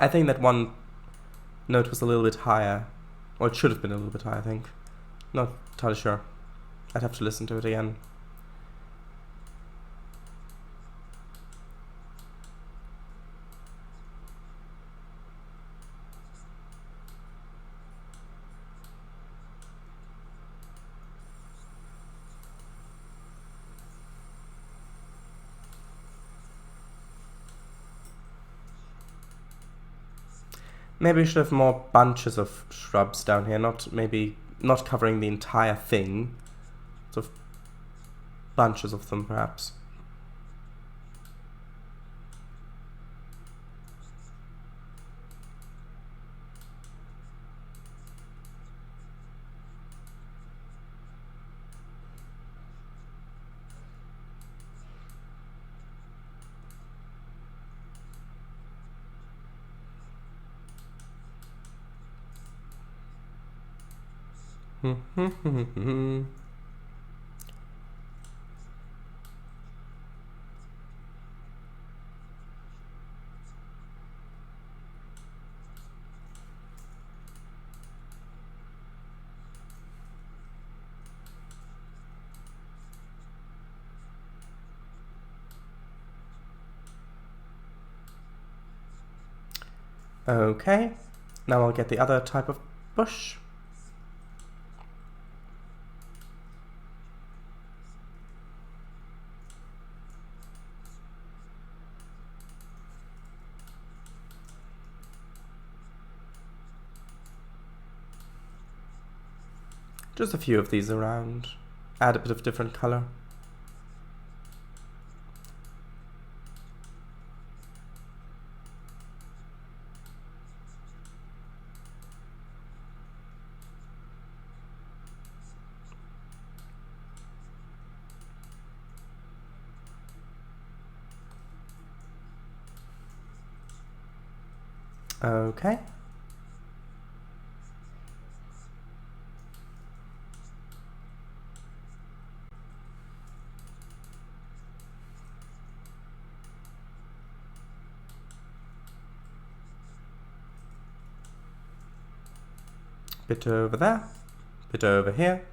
I think that one note was a little bit higher, or it should have been a little bit higher, I think. Not entirely sure. I'd have to listen to it again. Maybe we should have more bunches of shrubs down here, not covering the entire thing. Sort of bunches of them, perhaps. Okay, now I'll get the other type of bush. Just a few of these around. Add a bit of different color. Okay. Bit over there, bit over here,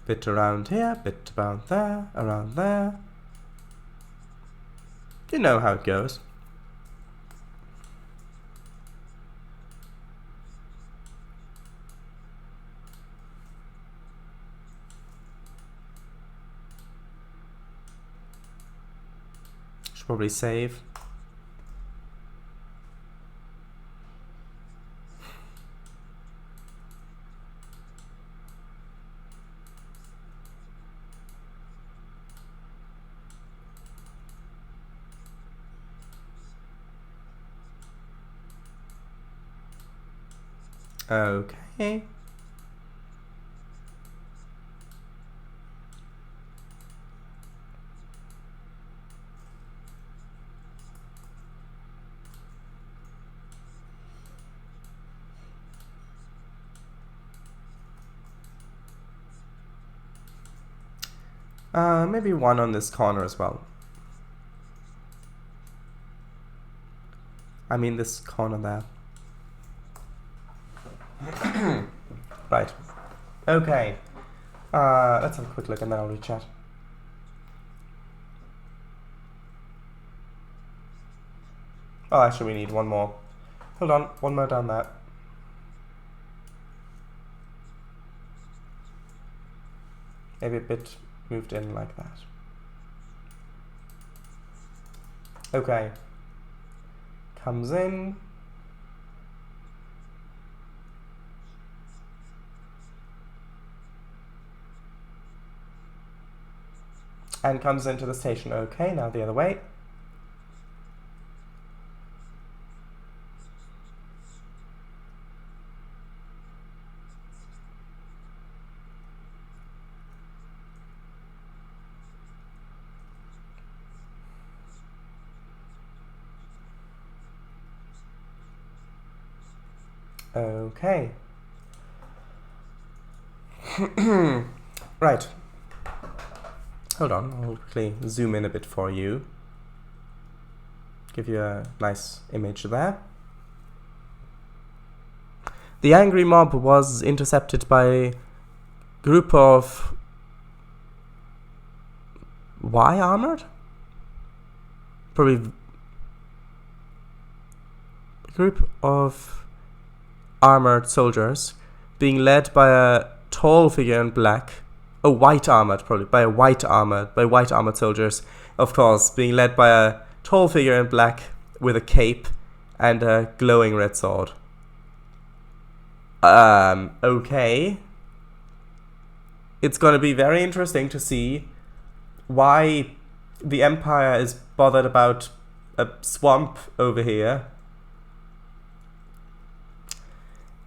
bit around here, bit around there, around there. You know how it goes. Should probably save. Okay. Maybe one on this corner as well. I mean this corner there. Right. Okay. Let's have a quick look and then I'll rechat. Oh, actually we need one more. Hold on, one more down there. Maybe a bit moved in like that. Okay. Comes in. And comes into the station. Okay, now the other way. Okay. Right. Hold on, I'll quickly zoom in a bit for you. Give you a nice image there. The angry mob was intercepted by a group of Y armored? Probably a group of armored soldiers being led by a tall figure in black. White armored soldiers, of course, being led by a tall figure in black with a cape and a glowing red sword. Okay. It's gonna be very interesting to see why the Empire is bothered about a swamp over here.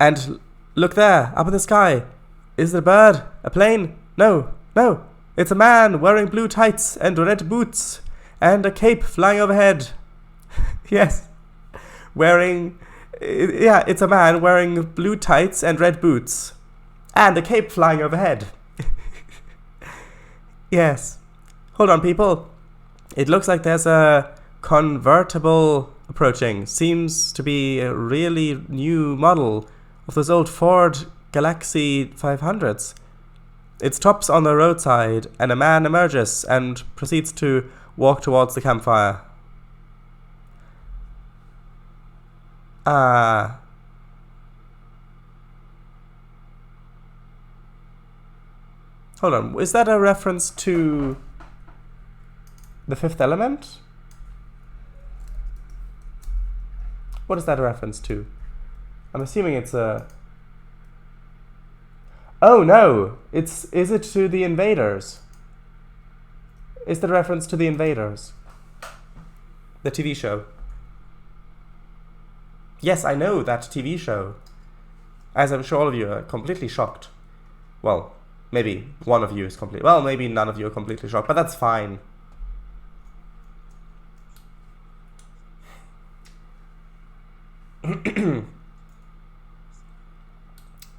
And look there, up in the sky. Is it a bird? A plane? No, it's a man wearing blue tights and red boots and a cape flying overhead. Yes, it's a man wearing blue tights and red boots and a cape flying overhead. Yes. Hold on, people. It looks like there's a convertible approaching. Seems to be a really new model of those old Ford Galaxy 500s. It stops on the roadside, and a man emerges and proceeds to walk towards the campfire. Hold on, is that a reference to The Fifth Element? What is that a reference to? I'm assuming it's a... Oh no! Is it to The Invaders? Is that a reference to The Invaders? The TV show. Yes, I know that TV show. As I'm sure all of you are completely shocked. Well, maybe one of you is completely... Well, maybe none of you are completely shocked, but that's fine.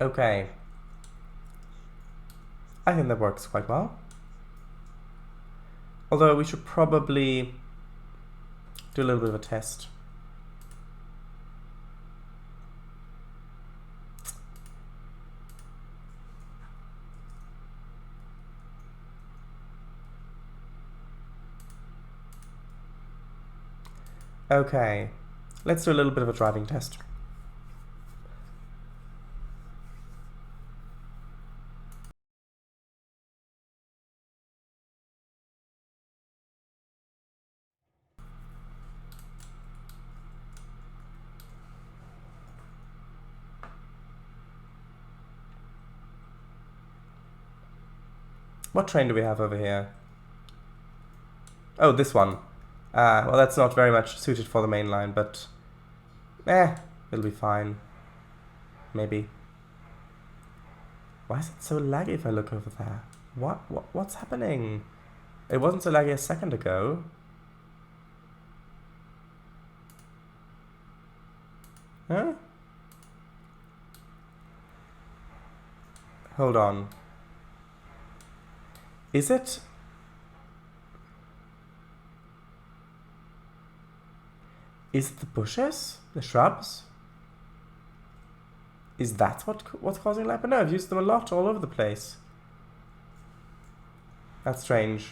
Okay. I think that works quite well. Although we should probably do a little bit of a test. Okay, let's do a little bit of a driving test. What train do we have over here? Oh, this one. Well, that's not very much suited for the main line, but it'll be fine. Maybe. Why is it so laggy if I look over there? What's happening? It wasn't so laggy a second ago. Huh? Hold on. Is it? Is it the bushes? The shrubs? Is that what's causing lag? But no, I've used them a lot all over the place. That's strange.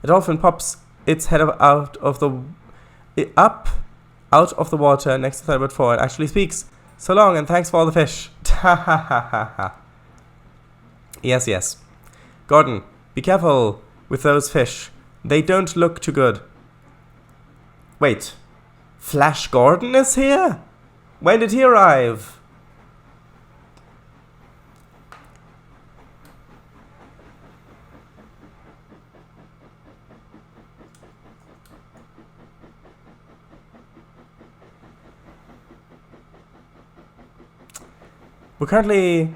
A dolphin pops its head out of the water next to Thunderbird 4 and actually speaks. So long and thanks for all the fish. Ha ha ha ha ha. Yes, yes. Gordon, be careful with those fish. They don't look too good. Wait. Flash Gordon is here? When did he arrive? We're currently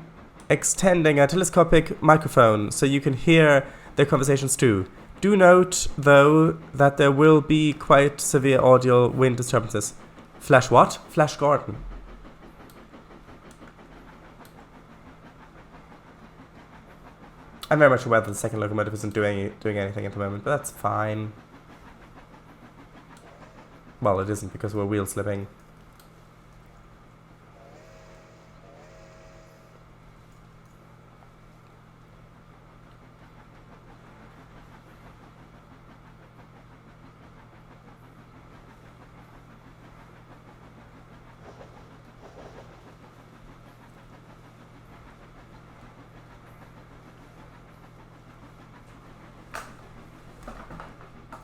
extending a telescopic microphone so you can hear their conversations too. Do note, though, that there will be quite severe audio wind disturbances. Flash what? Flash Gordon. I'm very much aware that the second locomotive isn't doing anything at the moment, but that's fine. Well, it isn't because we're wheel slipping.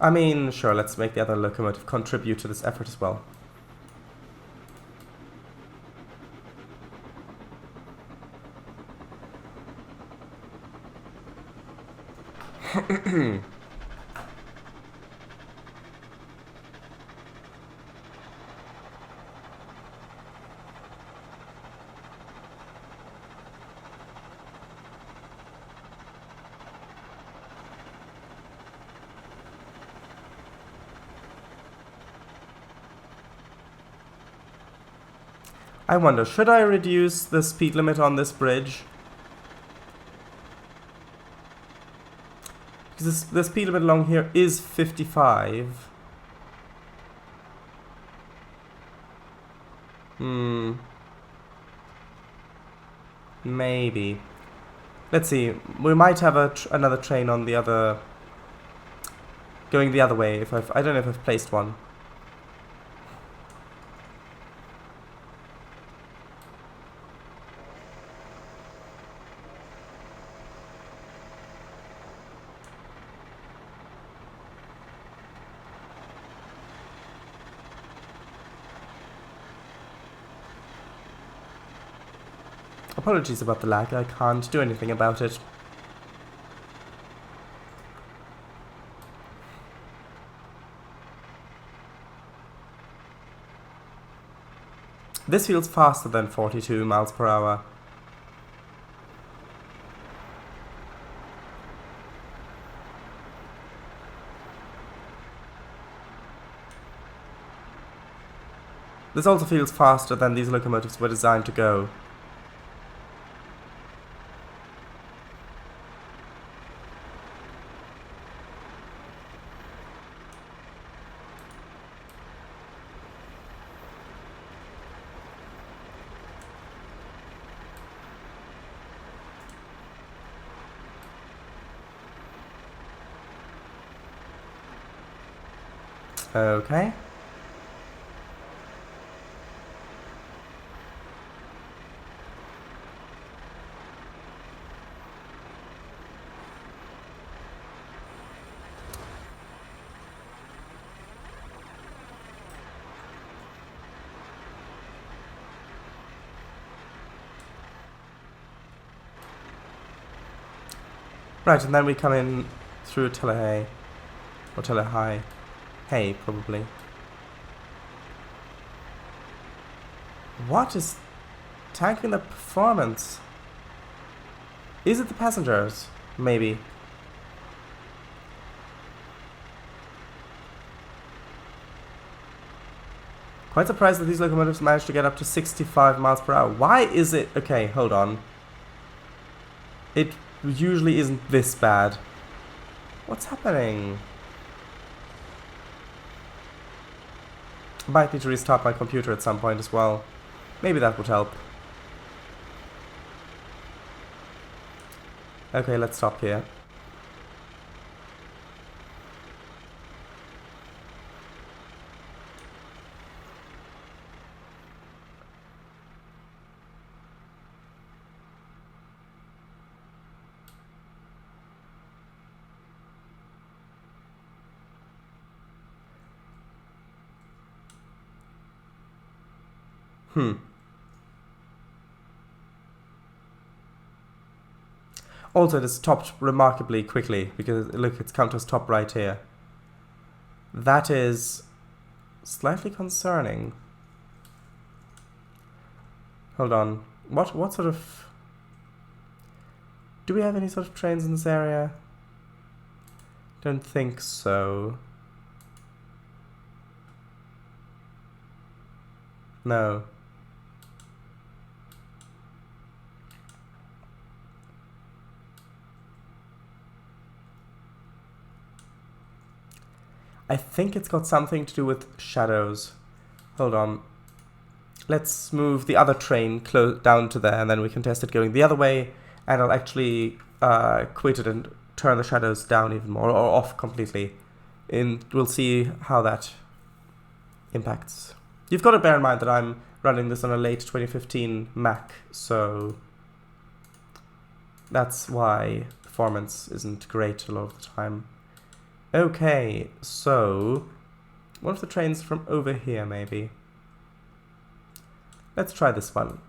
I mean, sure, let's make the other locomotive contribute to this effort as well. I wonder, should I reduce the speed limit on this bridge? Because the speed limit along here is 55. Maybe. Let's see. We might have another train on the other... going the other way. I don't know if I've placed one. Apologies about the lag, I can't do anything about it. This feels faster than 42 miles per hour. This also feels faster than these locomotives were designed to go. Okay. Right, and then we come in through Telehay. Or Telehigh. Hey, probably. What is tanking the performance? Is it the passengers? Maybe. Quite surprised that these locomotives managed to get up to 65 miles per hour. Why is it... Okay, hold on. It usually isn't this bad. What's happening? I might need to restart my computer at some point as well. Maybe that would help. Okay, let's stop here. Also, it has stopped remarkably quickly, because look, its counter stopped right here. That is slightly concerning. Hold on. What sort of... Do we have any sort of trains in this area? Don't think so. No. I think it's got something to do with shadows. Hold on. Let's move the other train down to there, and then we can test it going the other way, and I'll actually quit it and turn the shadows down even more, or off completely. And we'll see how that impacts. You've got to bear in mind that I'm running this on a late 2015 Mac, so that's why performance isn't great a lot of the time. Okay, so one of the trains from over here, maybe. Let's try this one.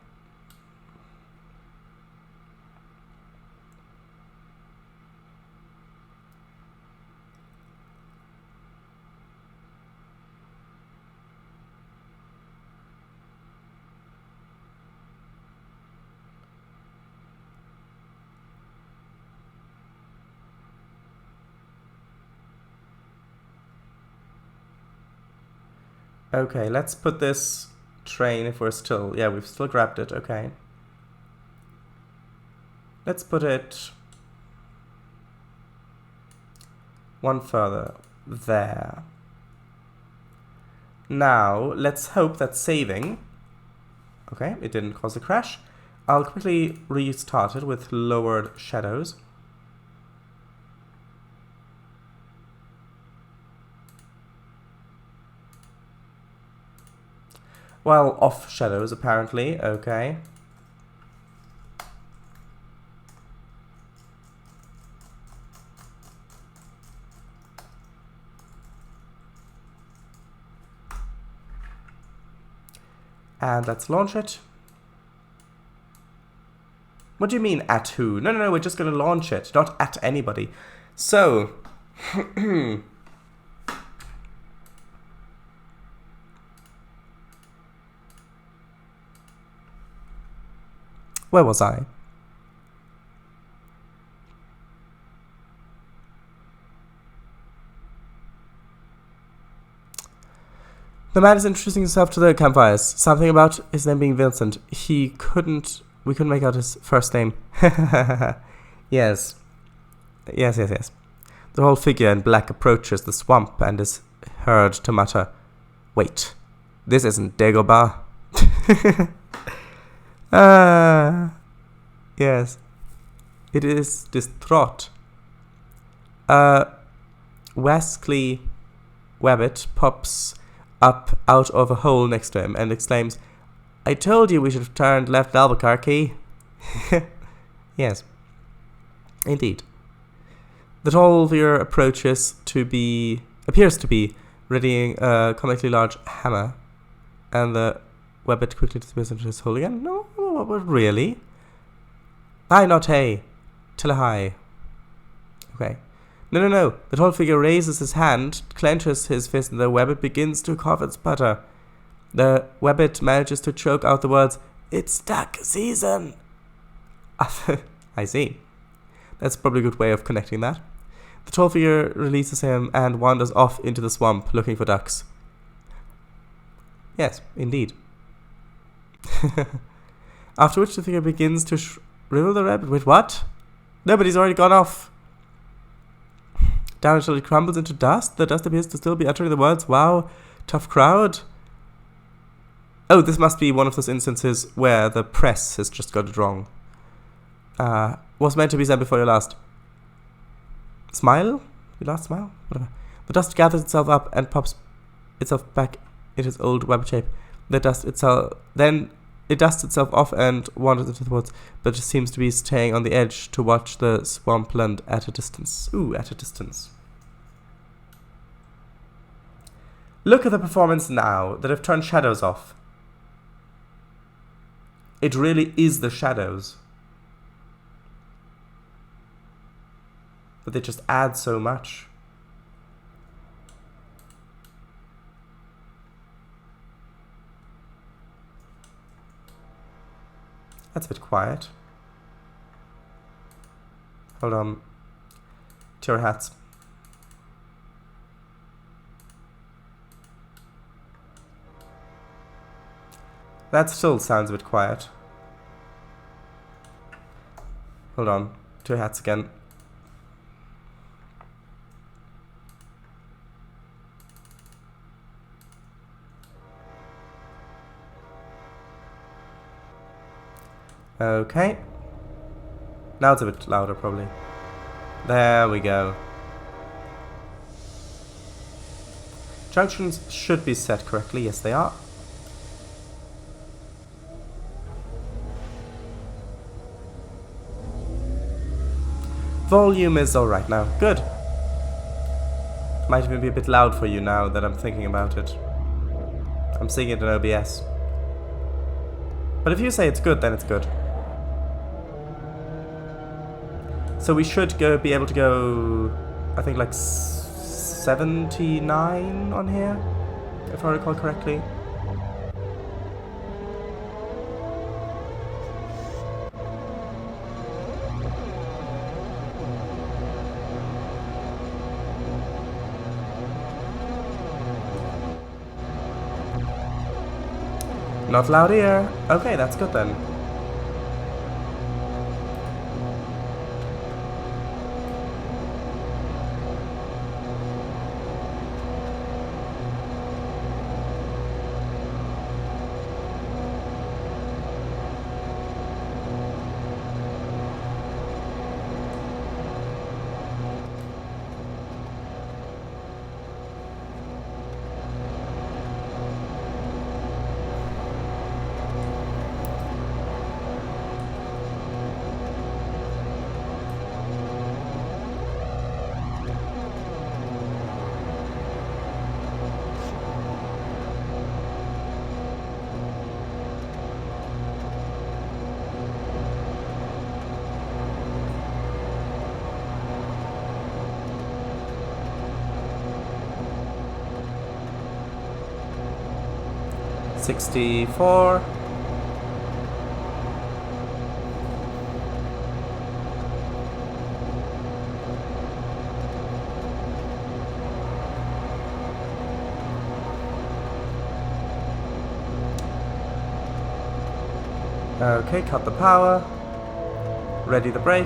Okay, let's put this train if we're still... Yeah, we've still grabbed it, okay. Let's put it one further there. Now, let's hope that saving... Okay, it didn't cause a crash. I'll quickly restart it with lowered shadows. Well, off shadows, apparently. Okay. And let's launch it. What do you mean, at who? No, no, no, we're just going to launch it, not at anybody. So... Where was I? The man is introducing himself to the campfires. Something about his name being Vincent. We couldn't make out his first name. Yes. Yes. The whole figure in black approaches the swamp and is heard to mutter, "Wait, this isn't Dagobah." Yes. It is distraught. Wesley Wabbit pops up out of a hole next to him and exclaims, "I told you we should have turned left Albuquerque." Yes. Indeed. The tall figure appears to be readying a comically large hammer, and the Wabbit quickly disappears into his hole again. No, really? Aye, not hey. Telehi. Okay. No. The tall figure raises his hand, clenches his fist, and the wabbit begins to cough and sputter. The wabbit manages to choke out the words, "It's duck season." I see. That's probably a good way of connecting that. The tall figure releases him and wanders off into the swamp looking for ducks. Yes, indeed. After which the figure begins to shrivel the rabbit. Wait, what? No, but he's already gone off. Down until it crumbles into dust. The dust appears to still be uttering the words, "Wow, tough crowd." Oh, this must be one of those instances where the press has just got it wrong. Was meant to be said before your last smile? Your last smile? Whatever. The dust gathers itself up and pops itself back in its old wabbit shape. Then it dusts itself off and wanders into the woods, but just seems to be staying on the edge to watch the swampland at a distance. Ooh, at a distance. Look at the performance now that have turned shadows off. It really is the shadows. But they just add so much. That's a bit quiet. Hold on. To your hats. That still sounds a bit quiet. Hold on. To your hats again. Okay. Now it's a bit louder, probably. There we go. Junctions should be set correctly. Yes, they are. Volume is alright now. Good. Might even be a bit loud for you now that I'm thinking about it. I'm seeing it in OBS. But if you say it's good, then it's good. So we should be able to go, I think, like 79 on here, if I recall correctly. Not loud here. Okay, that's good then. $64. Okay, cut the power. Ready the brake.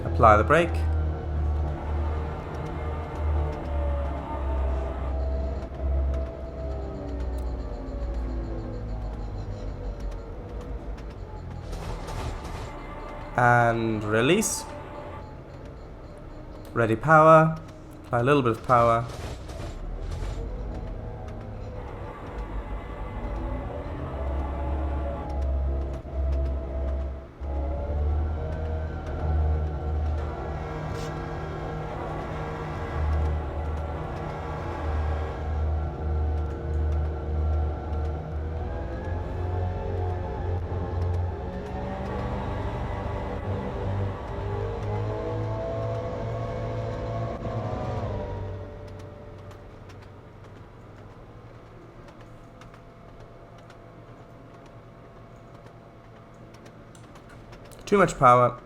Apply the brake. And release. Ready power. Apply a little bit of power. Too much power.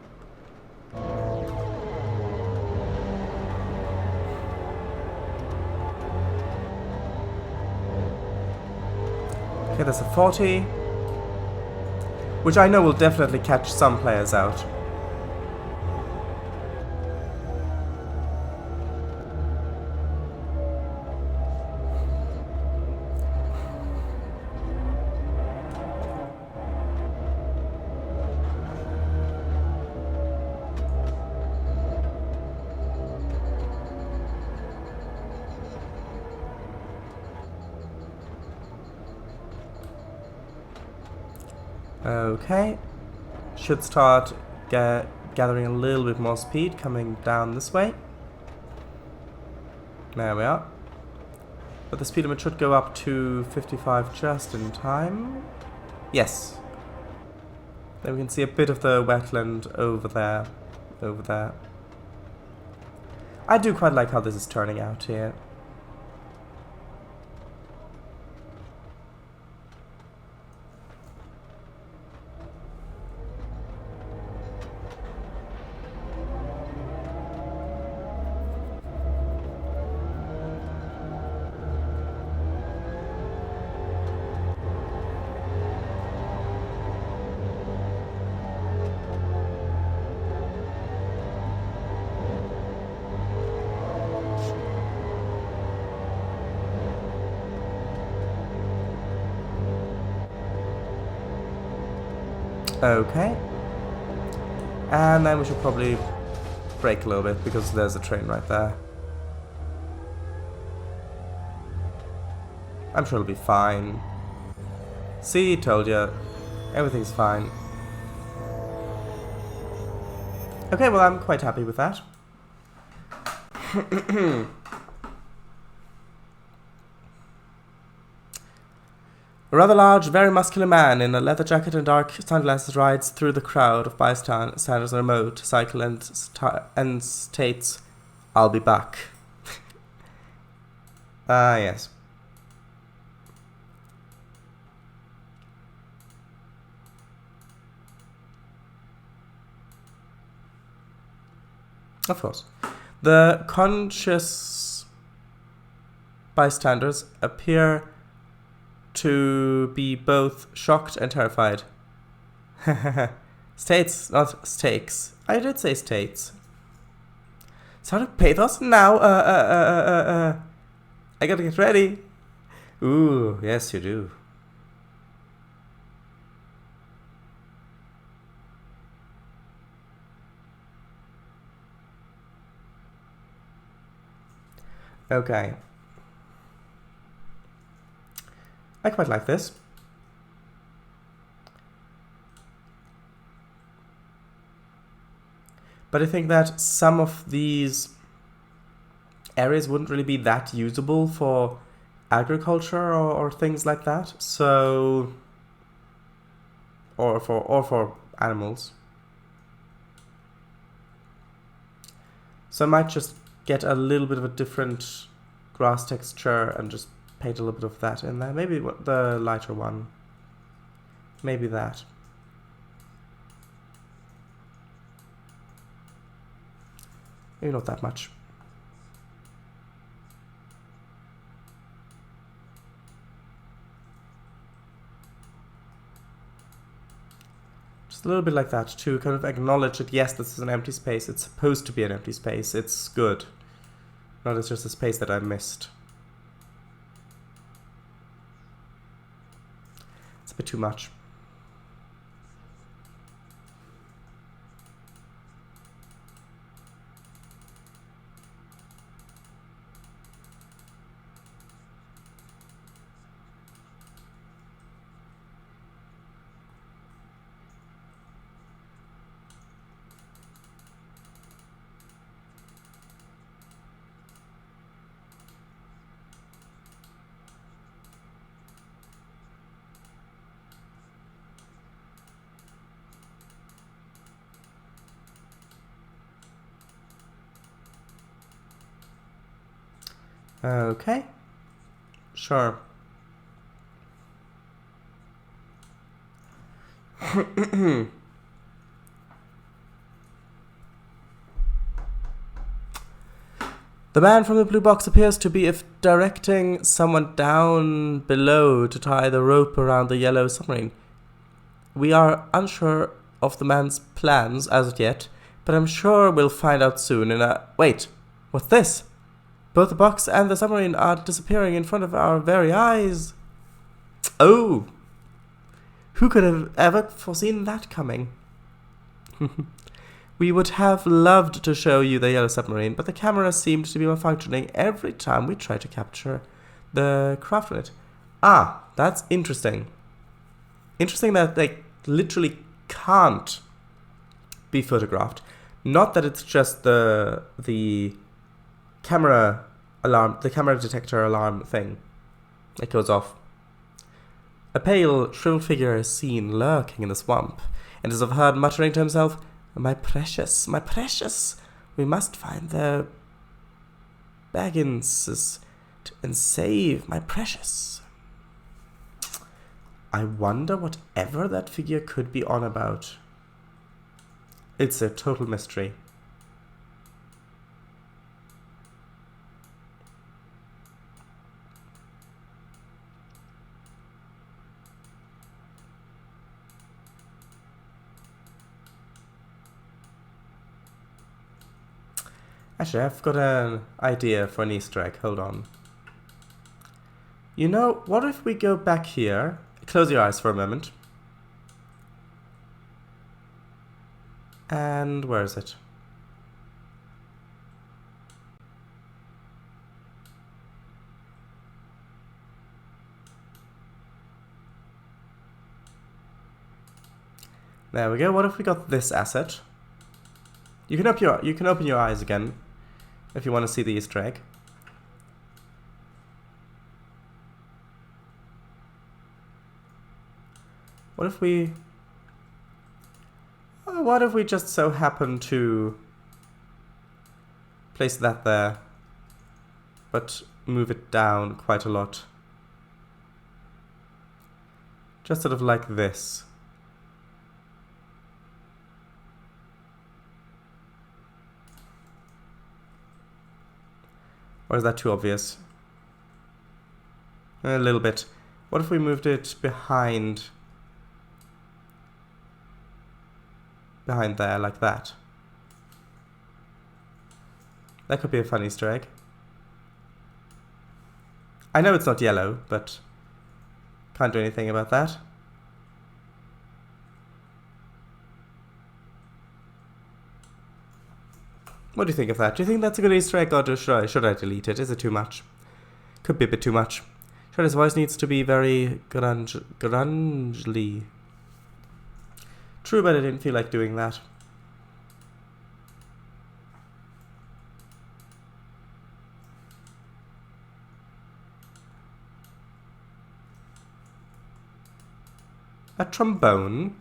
Okay, there's a 40. Which I know will definitely catch some players out. Okay, should start gathering a little bit more speed coming down this way. There we are. But the speed limit should go up to 55 just in time. Yes. Then we can see a bit of the wetland over there. Over there. I do quite like how this is turning out here. Okay. And then we should probably brake a little bit because there's a train right there. I'm sure it'll be fine. See, told you. Everything's fine. Okay, well, I'm quite happy with that. A rather large, very muscular man in a leather jacket and dark sunglasses rides through the crowd of bystanders on a motorcycle and states, "I'll be back." Ah, yes. Of course. The conscious bystanders appear to be both shocked and terrified. States, not stakes. I did say states. Sounded pathos now. I gotta get ready. Ooh, yes, you do. Okay. I quite like this. But I think that some of these areas wouldn't really be that usable for agriculture or things like that. So, or for animals. So I might just get a little bit of a different grass texture and just paint a little bit of that in there. Maybe the lighter one. Maybe that. Maybe not that much. Just a little bit like that to kind of acknowledge that yes, this is an empty space. It's supposed to be an empty space. It's good. Not it's just a space that I missed. It's a bit too much. Okay. Sure. The man from the blue box appears to be directing someone down below to tie the rope around the yellow submarine. We are unsure of the man's plans as of yet, but I'm sure we'll find out soon. Wait, what's this? Both the box and the submarine are disappearing in front of our very eyes. Oh! Who could have ever foreseen that coming? We would have loved to show you the yellow submarine, but the camera seemed to be malfunctioning every time we tried to capture the craft on it. Ah, that's interesting. Interesting that they literally can't be photographed. Not that it's just the camera alarm, the camera detector alarm thing that goes off. A pale, shriveled figure is seen lurking in the swamp, and is heard muttering to himself, my precious, we must find the Bagginses and save my precious. I wonder whatever that figure could be on about. It's a total mystery. Actually, I've got an idea for an Easter egg. Hold on. You know, what if we go back here? Close your eyes for a moment. And where is it? There we go. What if we got this asset? You can open your eyes again if you want to see the Easter egg. What if we just so happen to place that there, but move it down quite a lot? Just sort of like this. Or is that too obvious? A little bit. What if we moved it behind there, like that? That could be a fun Easter egg. I know it's not yellow, but can't do anything about that. What do you think of that? Do you think that's a good Easter egg, or should I delete it? Is it too much? Could be a bit too much. Shredder's voice needs to be very grungely. True, but I didn't feel like doing that. A trombone?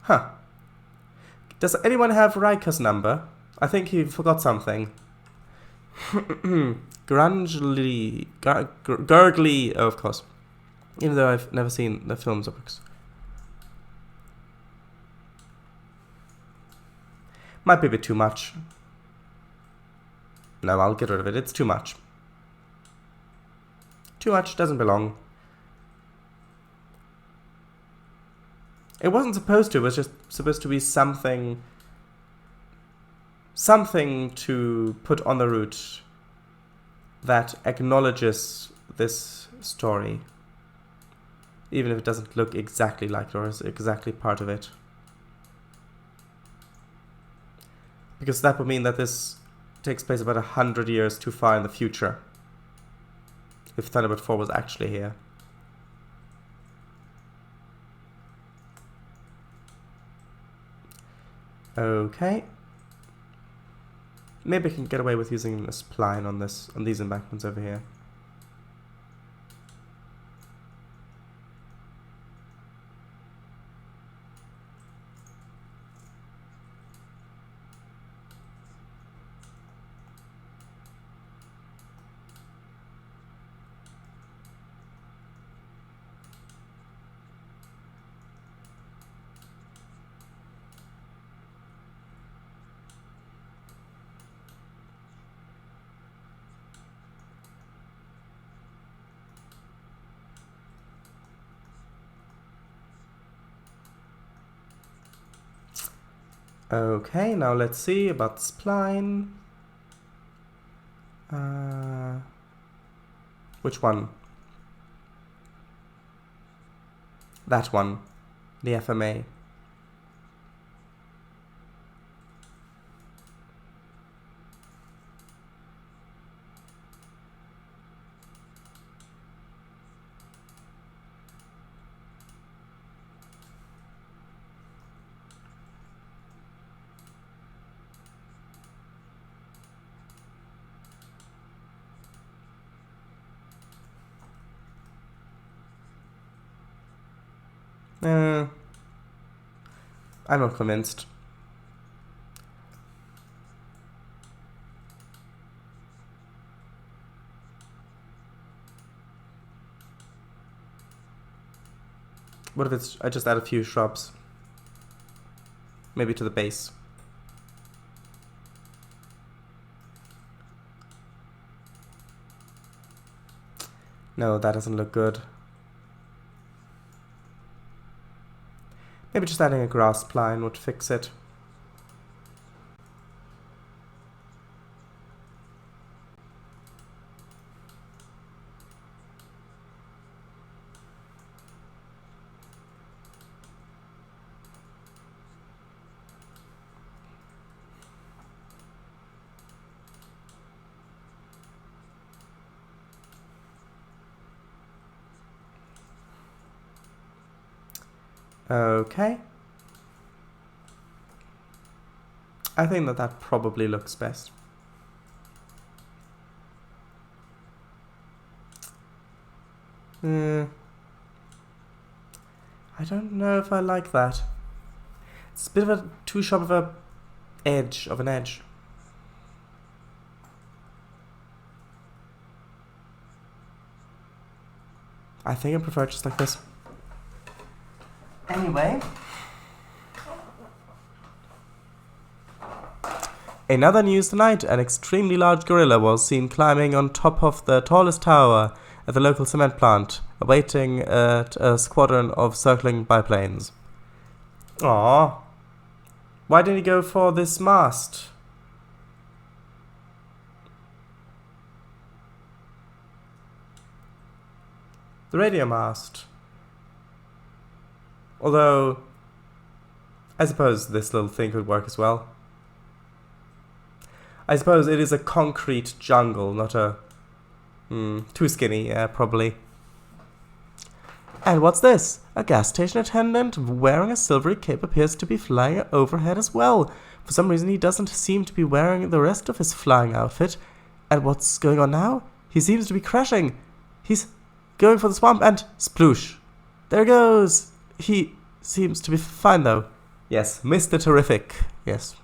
Huh. Does anyone have Riker's number? I think he forgot something. Gurgly, oh, of course. Even though I've never seen the films or books. Might be a bit too much. No, I'll get rid of it. It's too much. Too much, doesn't belong. It wasn't supposed to, it was just supposed to be something to put on the route that acknowledges this story, even if it doesn't look exactly like it or is exactly part of it. Because that would mean that this takes place about 100 years too far in the future, if Thunderbird 4 was actually here. Okay. Maybe I can get away with using a spline on these embankments over here. Okay, now let's see about spline. Which one? That one. The FMA. I'm not convinced. What if I just add a few shrubs? Maybe to the base. No, that doesn't look good. Maybe just adding a grass spline would fix it. Okay. I think that probably looks best. I don't know if I like that. It's a bit of a too sharp of an edge. I think I prefer it just like this. Anyway. In other news tonight, an extremely large gorilla was seen climbing on top of the tallest tower at the local cement plant, awaiting a squadron of circling biplanes. Aww. Why didn't he go for this mast? The radio mast. Although, I suppose this little thing could work as well. I suppose it is a concrete jungle, not a... too skinny, yeah, probably. And what's this? A gas station attendant wearing a silvery cape appears to be flying overhead as well. For some reason he doesn't seem to be wearing the rest of his flying outfit. And what's going on now? He seems to be crashing. He's going for the swamp and sploosh. There he goes. He seems to be fine though. Yes, Mr. Terrific. Yes.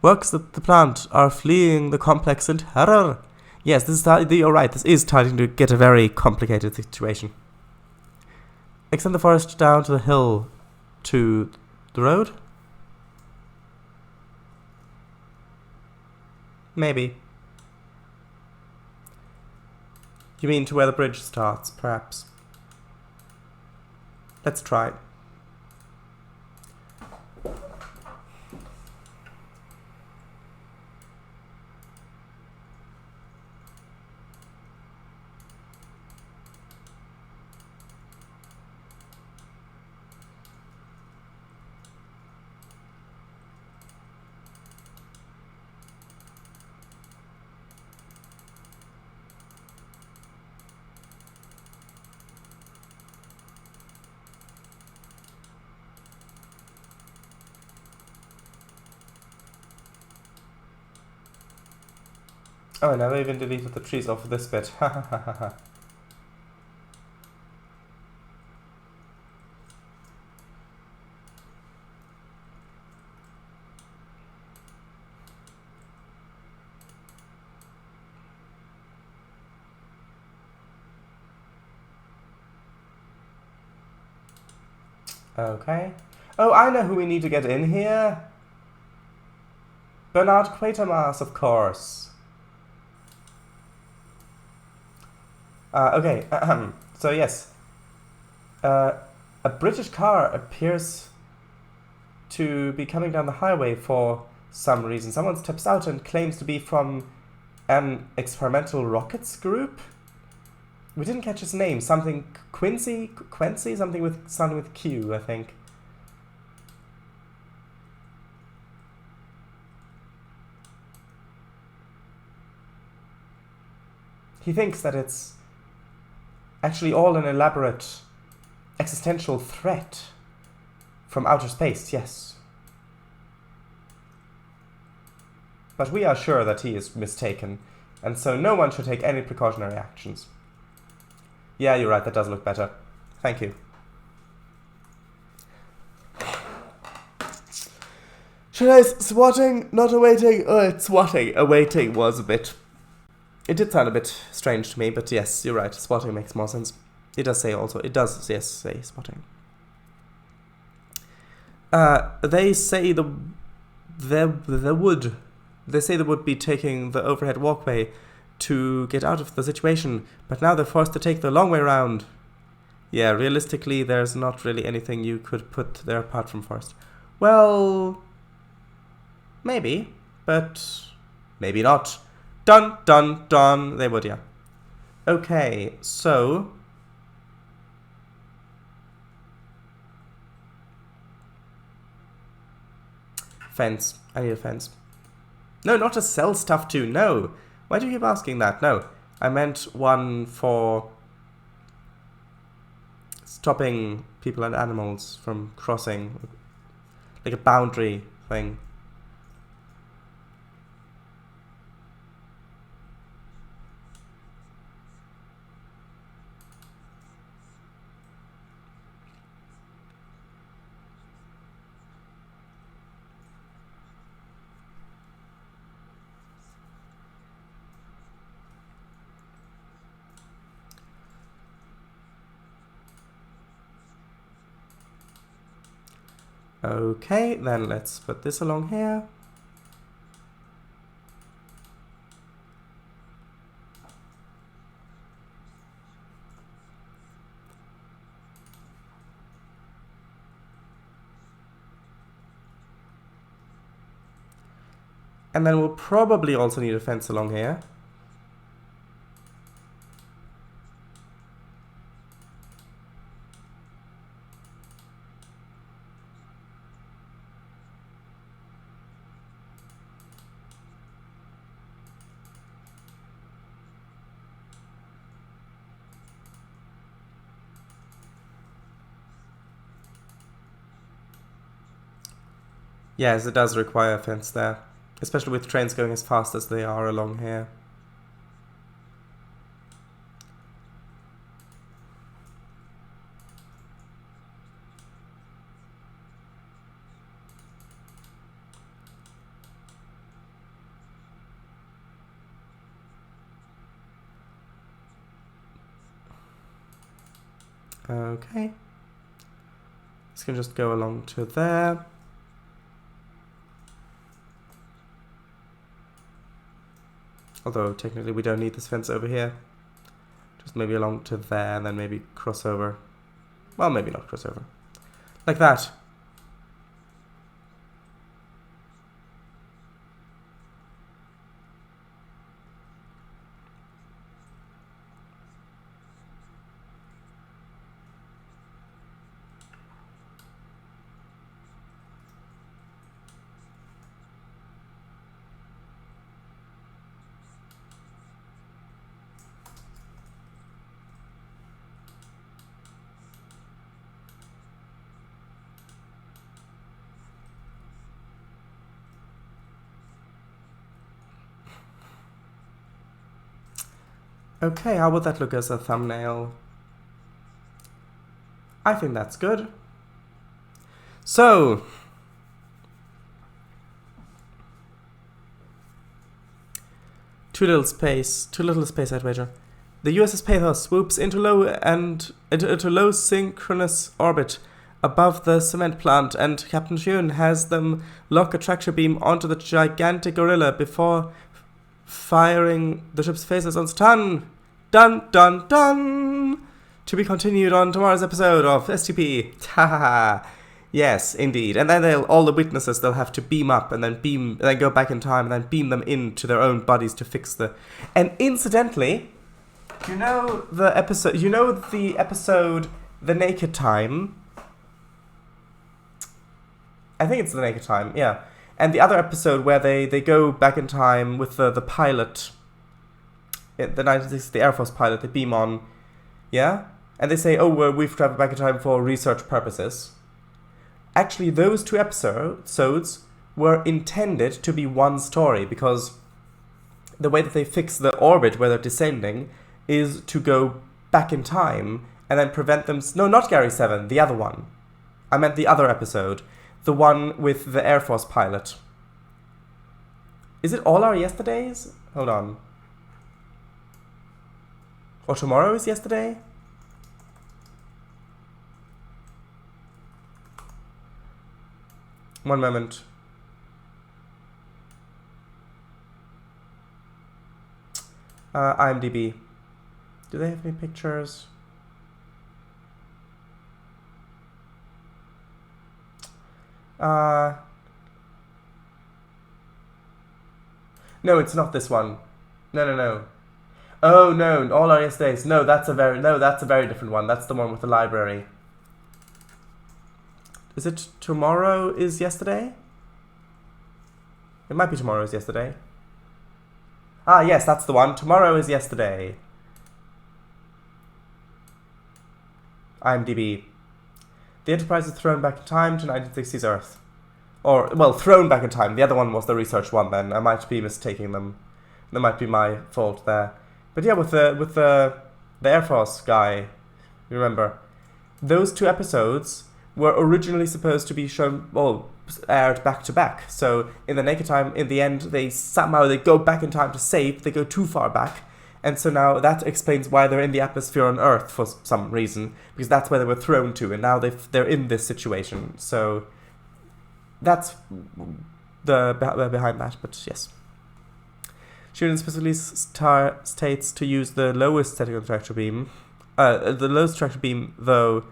Workers at the plant are fleeing the complex in terror. Yes, you're right. This is starting to get a very complicated situation. Extend the forest down to the hill to the road? Maybe. You mean to where the bridge starts, perhaps? Let's try. Oh, I never even deleted the trees off of this bit. Ha ha ha ha ha. Okay. Oh, I know who we need to get in here. Bernard Quatermass, of course. Okay, so yes. A British car appears to be coming down the highway for some reason. Someone steps out and claims to be from an experimental rockets group. We didn't catch his name. Something Quincy, something with Q, I think. He thinks that it's actually all an elaborate existential threat from outer space, yes. But we are sure that he is mistaken, and so no one should take any precautionary actions. Yeah, you're right, that does look better. Thank you. Should I swatting, not awaiting? Oh, it's swatting. Awaiting was a bit... It did sound a bit strange to me, but yes, you're right. Swatting makes more sense. It does say also. It does, yes, say swatting. They say they would be taking the overhead walkway to get out of the situation, but now they're forced to take the long way round. Yeah, realistically, there's not really anything you could put there apart from forest. Well, maybe, but maybe not. Dun, dun, dun. They would, yeah. Okay, so... Fence. I need a fence. No, not to sell stuff to, no. Why do you keep asking that? No, I meant one for stopping people and animals from crossing. Like a boundary thing. Okay, then let's put this along here. And then we'll probably also need a fence along here. Yes, it does require a fence there, especially with trains going as fast as they are along here. Okay. This can just go along to there. Although, technically, we don't need this fence over here. Just maybe along to there, and then maybe cross over. Well, maybe not cross over. Like that. Okay, how would that look as a thumbnail? I think that's good. So, too little space, I'd wager. The USS Pathos swoops into low synchronous orbit above the cement plant, and Captain Shun has them lock a tractor beam onto the gigantic gorilla before firing the ship's phasers on stun. Dun dun dun! To be continued on tomorrow's episode of STP. Haha. Yes, indeed. And then all the witnesses, they'll have to beam up and then go back in time and then beam them into their own bodies to fix the... And incidentally, you know the episode The Naked Time? I think it's The Naked Time, yeah. And the other episode where they go back in time with the pilot, the 1960 Air Force pilot, they beam on, yeah? And they say, oh, we've traveled back in time for research purposes. Actually, those two episodes were intended to be one story, because the way that they fix the orbit where they're descending is to go back in time and then prevent them... No, not Gary 7, the other one. I meant the other episode. The one with the Air Force pilot. Is it All Our Yesterdays? Hold on. Or Tomorrow is Yesterday? One moment. IMDb. Do they have any pictures? No, it's not this one. No. Oh no, All Our Yesterdays. No, that's a very different one. That's the one with the library. Is it Tomorrow is Yesterday? It might be Tomorrow is Yesterday. Ah, yes, that's the one. Tomorrow is Yesterday. IMDb. The Enterprise is thrown back in time to 1960s Earth. Or, well, thrown back in time. The other one was the research one then. I might be mistaking them. That might be my fault there. But yeah, with the Air Force guy, you remember, those two episodes were originally supposed to be shown, well, aired back to back. So in The Naked Time, in the end, they go back in time to save. They go too far back. And so now that explains why they're in the atmosphere on Earth for some reason, because that's where they were thrown to, and now they're in this situation. So that's behind that, but yes. Sheridan specifically states to use the lowest setting of the tractor beam. The lowest tractor beam, though,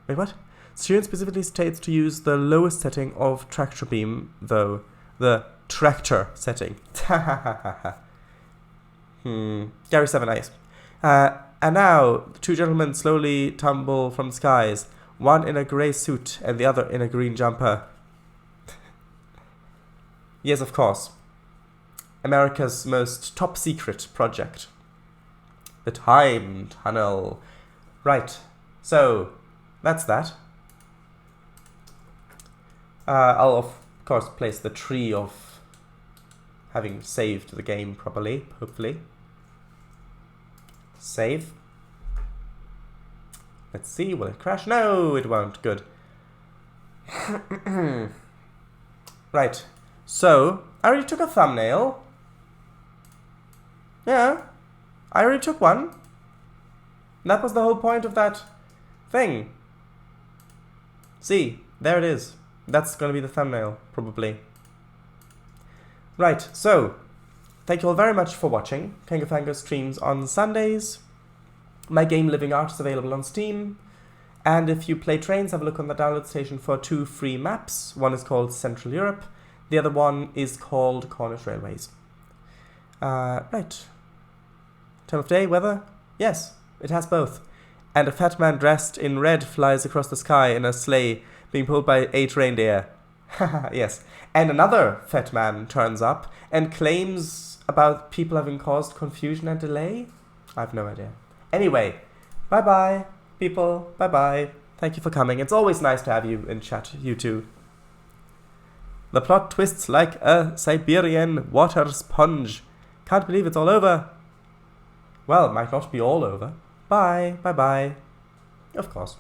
Wait, what? Sheridan specifically states to use the lowest setting of tractor beam, though. The tractor setting. Gary 7 Ice. And now, the two gentlemen slowly tumble from the skies, one in a grey suit and the other in a green jumper. Yes, of course. America's most top secret project. The Time Tunnel. Right, so, that's that. I'll, of course, place the tree of having saved the game properly, hopefully. Save. Let's see, will it crash? No, it won't. Good. Right. So, I already took a thumbnail. Yeah. I already took one. That was the whole point of that thing. See, there it is. That's going to be the thumbnail, probably. Right, so, thank you all very much for watching. Kangafango streams on Sundays. My game Living Art is available on Steam. And if you play Trainz, have a look on the download station for 2 free maps. One is called Central Europe. The other one is called Cornish Railways. Right. Time of day, weather? Yes, it has both. And a fat man dressed in red flies across the sky in a sleigh being pulled by 8 reindeer. Yes. And another fat man turns up and claims about people having caused confusion and delay? I have no idea. Anyway, bye-bye, people. Bye-bye. Thank you for coming. It's always nice to have you in chat, you two. The plot twists like a Siberian water sponge. Can't believe it's all over. Well, it might not be all over. Bye. Bye-bye. Of course.